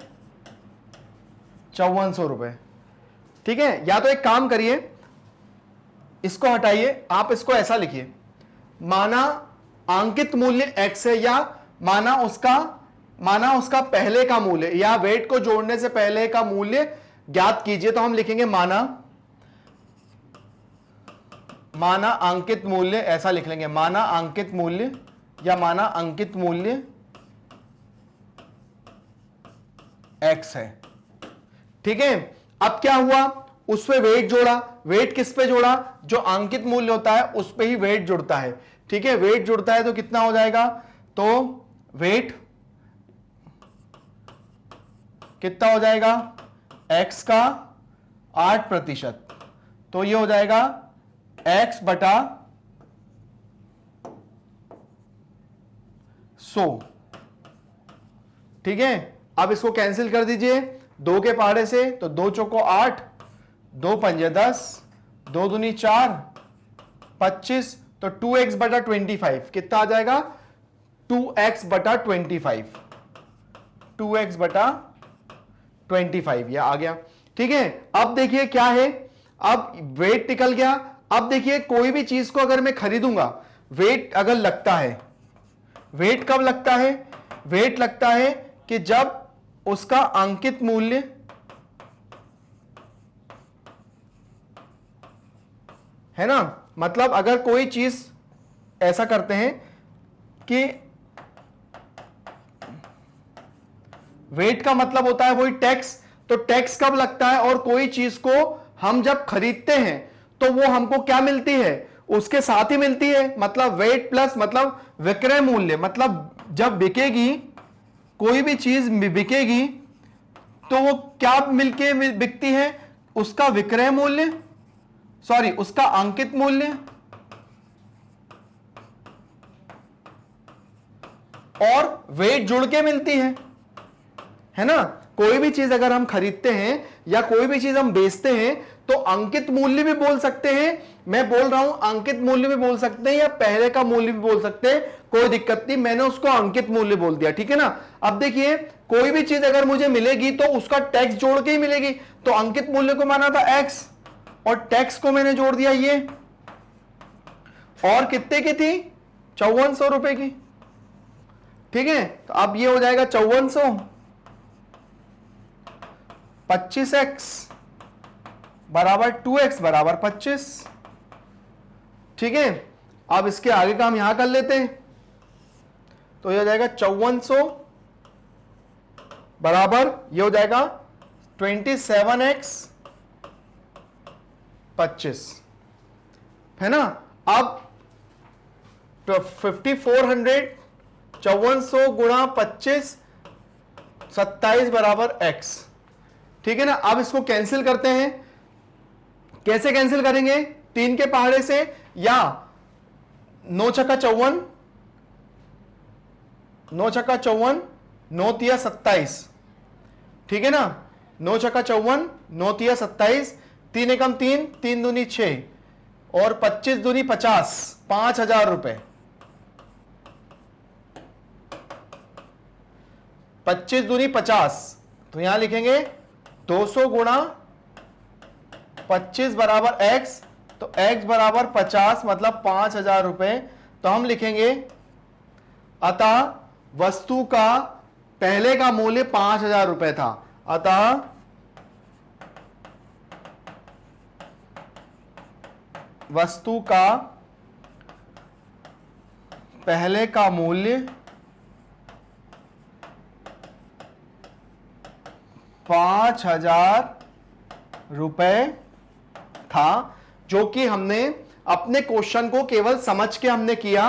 Speaker 1: 5400 रुपए। ठीक है, या तो एक काम करिए, इसको हटाइए, आप इसको ऐसा लिखिए, माना अंकित मूल्य x है, या माना उसका पहले का मूल्य, या वेट को जोड़ने से पहले का मूल्य ज्ञात कीजिए। तो हम लिखेंगे माना अंकित मूल्य, ऐसा लिख लेंगे, माना अंकित मूल्य या माना अंकित मूल्य x है। ठीक है, अब क्या हुआ, उस पे वेट जोड़ा। वेट किस पे जोड़ा, जो अंकित मूल्य होता है उस पे ही वेट जुड़ता है। ठीक है, वेट जुड़ता है तो कितना हो जाएगा, तो वेट कितना हो जाएगा, x का 8%, तो ये हो जाएगा x बटा 100। ठीक है, अब इसको कैंसिल कर दीजिए 2 के पहाड़े से, तो 2 चौको 8, 2 पंजे 10, 2 दूनी 4, 25, तो 2x बटा 25 कितना आ जाएगा? 2x बटा 25, 2x बटा 25 ये आ गया। ठीक है, अब देखिए क्या है, अब वेट निकल गया। अब देखिए कोई भी चीज को अगर मैं खरीदूंगा, वेट अगर लगता है, वेट कब लगता है? वेट लगता है कि जब उसका अंकित मूल्य है ना, मतलब अगर कोई चीज ऐसा करते हैं कि वेट का मतलब होता है वही टैक्स, तो टैक्स कब लगता है? और कोई चीज को हम जब खरीदते हैं तो वो हमको क्या मिलती है? उसके साथ ही मिलती है। मतलब वेट प्लस मतलब विक्रय मूल्य, मतलब जब बिकेगी कोई भी चीज बिकेगी तो वो क्या मिलके बिकती है? उसका विक्रय मूल्य, सॉरी उसका अंकित मूल्य और वेट जुड़ के मिलती है ना। कोई भी चीज अगर हम खरीदते हैं या कोई भी चीज हम बेचते हैं तो अंकित मूल्य भी बोल सकते हैं, मैं बोल रहा हूं अंकित मूल्य भी बोल सकते हैं या पहले का मूल्य भी बोल सकते हैं, कोई दिक्कत नहीं, मैंने उसको अंकित मूल्य बोल दिया। ठीक है ना। अब देखिए कोई भी चीज अगर मुझे मिलेगी तो उसका टैक्स जोड़ के ही मिलेगी, तो अंकित मूल्य को माना था x और टैक्स को मैंने जोड़ दिया ये, और कितने की थी? 5400 रुपए की। ठीक है, तो अब ये हो जाएगा 5400, 25x बराबर 2x बराबर 25। ठीक है, अब इसके आगे का हम यहां कर लेते हैं, तो ये हो जाएगा 5400 बराबर ये हो जाएगा 27x 25, है ना। अब 5400 5400 गुणा 25 27 बराबर x। ठीक है ना। अब इसको कैंसिल करते हैं, कैसे कैंसिल करेंगे? 3 के पहाड़े से, या 9 छक्का 54, 9 छक्का 54, 9 तिया 27। ठीक है ना, 9 छक्का 54, 9 तिया 27, 3 एकम 3, 3 दूनी 6 और 25 दूनी 50, 5000 रुपए। 25 दूनी 50, तो यहां लिखेंगे 200 गुणा 25 बराबर x, तो x बराबर 50 मतलब 5000 रुपए। तो हम लिखेंगे अतः वस्तु का पहले का मूल्य 5000 रुपए था, अतः वस्तु का पहले का मूल्य 5000 रुपए था, जो कि हमने अपने क्वेश्चन को केवल समझ के हमने किया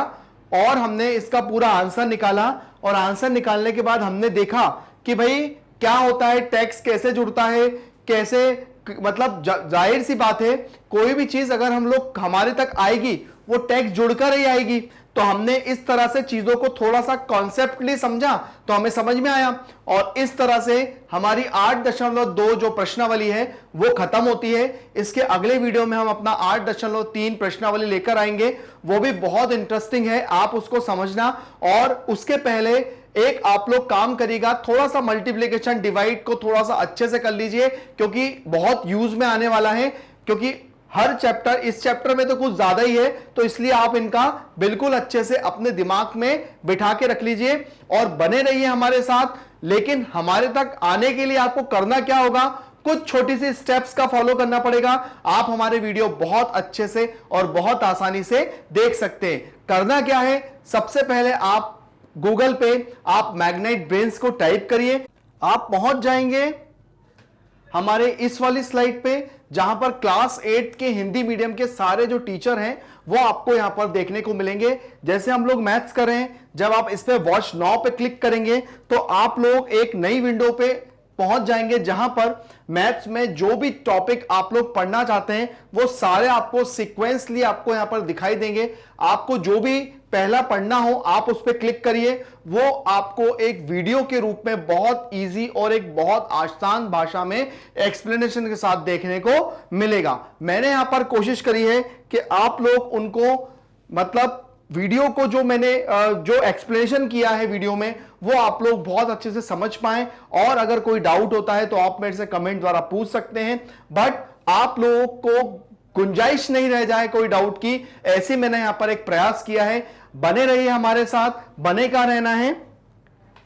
Speaker 1: और हमने इसका पूरा आंसर निकाला। और आंसर निकालने के बाद हमने देखा कि भाई क्या होता है, टैक्स कैसे जुड़ता है, कैसे, मतलब जाहिर सी बात है कोई भी चीज अगर हम लोग हमारे तक आएगी वो टैक्स जुड़कर ही आएगी। तो हमने इस तरह से चीजों को थोड़ा सा कॉन्सेप्टली समझा तो हमें समझ में आया, और इस तरह से हमारी 8.2 जो प्रश्नावली है वो खत्म होती है। इसके अगले वीडियो में हम अपना 8.3 प्रश्नावली लेकर आएंगे, वो भी बहुत इंटरेस्टिंग है, आप उसको समझना। और उसके पहले एक आप लोग काम करिएगा, थोड़ा सा मल्टीप्लिकेशन डिवाइड को थोड़ा सा अच्छे से कर लीजिए, क्योंकि बहुत यूज में आने वाला है, क्योंकि हर चैप्टर, इस चैप्टर में तो कुछ ज्यादा ही है, तो इसलिए आप इनका बिल्कुल अच्छे से अपने दिमाग में बिठा के रख लीजिए और बने रहिए हमारे साथ। लेकिन हमारे तक आने के लिए आपको करना क्या होगा, कुछ छोटी सी स्टेप्स का फॉलो करना पड़ेगा। आप हमारे वीडियो बहुत अच्छे से और बहुत आसानी से देख सकते हैं। करना क्या है, सबसे पहले आप गूगल पे आप मैग्नेट ब्रेन्स को टाइप करिए, आप पहुंच जाएंगे हमारे इस वाली स्लाइड पे, जहां पर क्लास 8 के हिंदी मीडियम के सारे जो टीचर हैं वो आपको यहां पर देखने को मिलेंगे। जैसे हम लोग मैथ्स कर रहे हैं, जब आप इस पे वॉच नाउ पे क्लिक करेंगे तो आप लोग एक नई विंडो पे पहुंच जाएंगे, जहां पर मैथ्स में जो भी टॉपिक आप लोग पढ़ना चाहते हैं वो सारे आपको सीक्वेंसली आपको यहां पर दिखाई देंगे। आपको जो भी पहला पढ़ना हो आप उस पर क्लिक करिए, वो आपको एक वीडियो के रूप में बहुत इजी और एक बहुत आसान भाषा में एक्सप्लेनेशन के साथ देखने को मिलेगा। मैंने यहां पर कोशिश करी है कि आप लोग उनको मतलब वीडियो को जो मैंने जो एक्सप्लेनेशन किया है वीडियो में वो आप लोग बहुत अच्छे से समझ पाएं, और अगर कोई डाउट होता है तो आप मेरे से कमेंट द्वारा पूछ सकते हैं, बट आप लोगों को गुंजाइश नहीं रह जाए कोई डाउट की, ऐसे मैंने यहां पर एक प्रयास किया है। बने रहिए हमारे साथ, बने का रहना है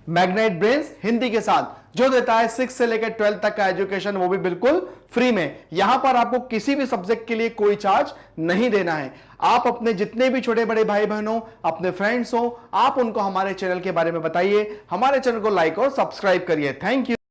Speaker 1: मैग्नेट ब्रेन्स हिंदी के साथ, जो देता है 6 से लेकर 12 तक का एजुकेशन, वो भी बिल्कुल फ्री में। यहां पर आपको किसी भी सब्जेक्ट के लिए कोई चार्ज नहीं देना है। आप अपने जितने भी छोटे बड़े भाई बहनों, अपने फ्रेंड्स हो, आप उनको हमारे चैनल के बारे में बताइए, हमारे चैनल को लाइक और सब्सक्राइब करिए। Thank you.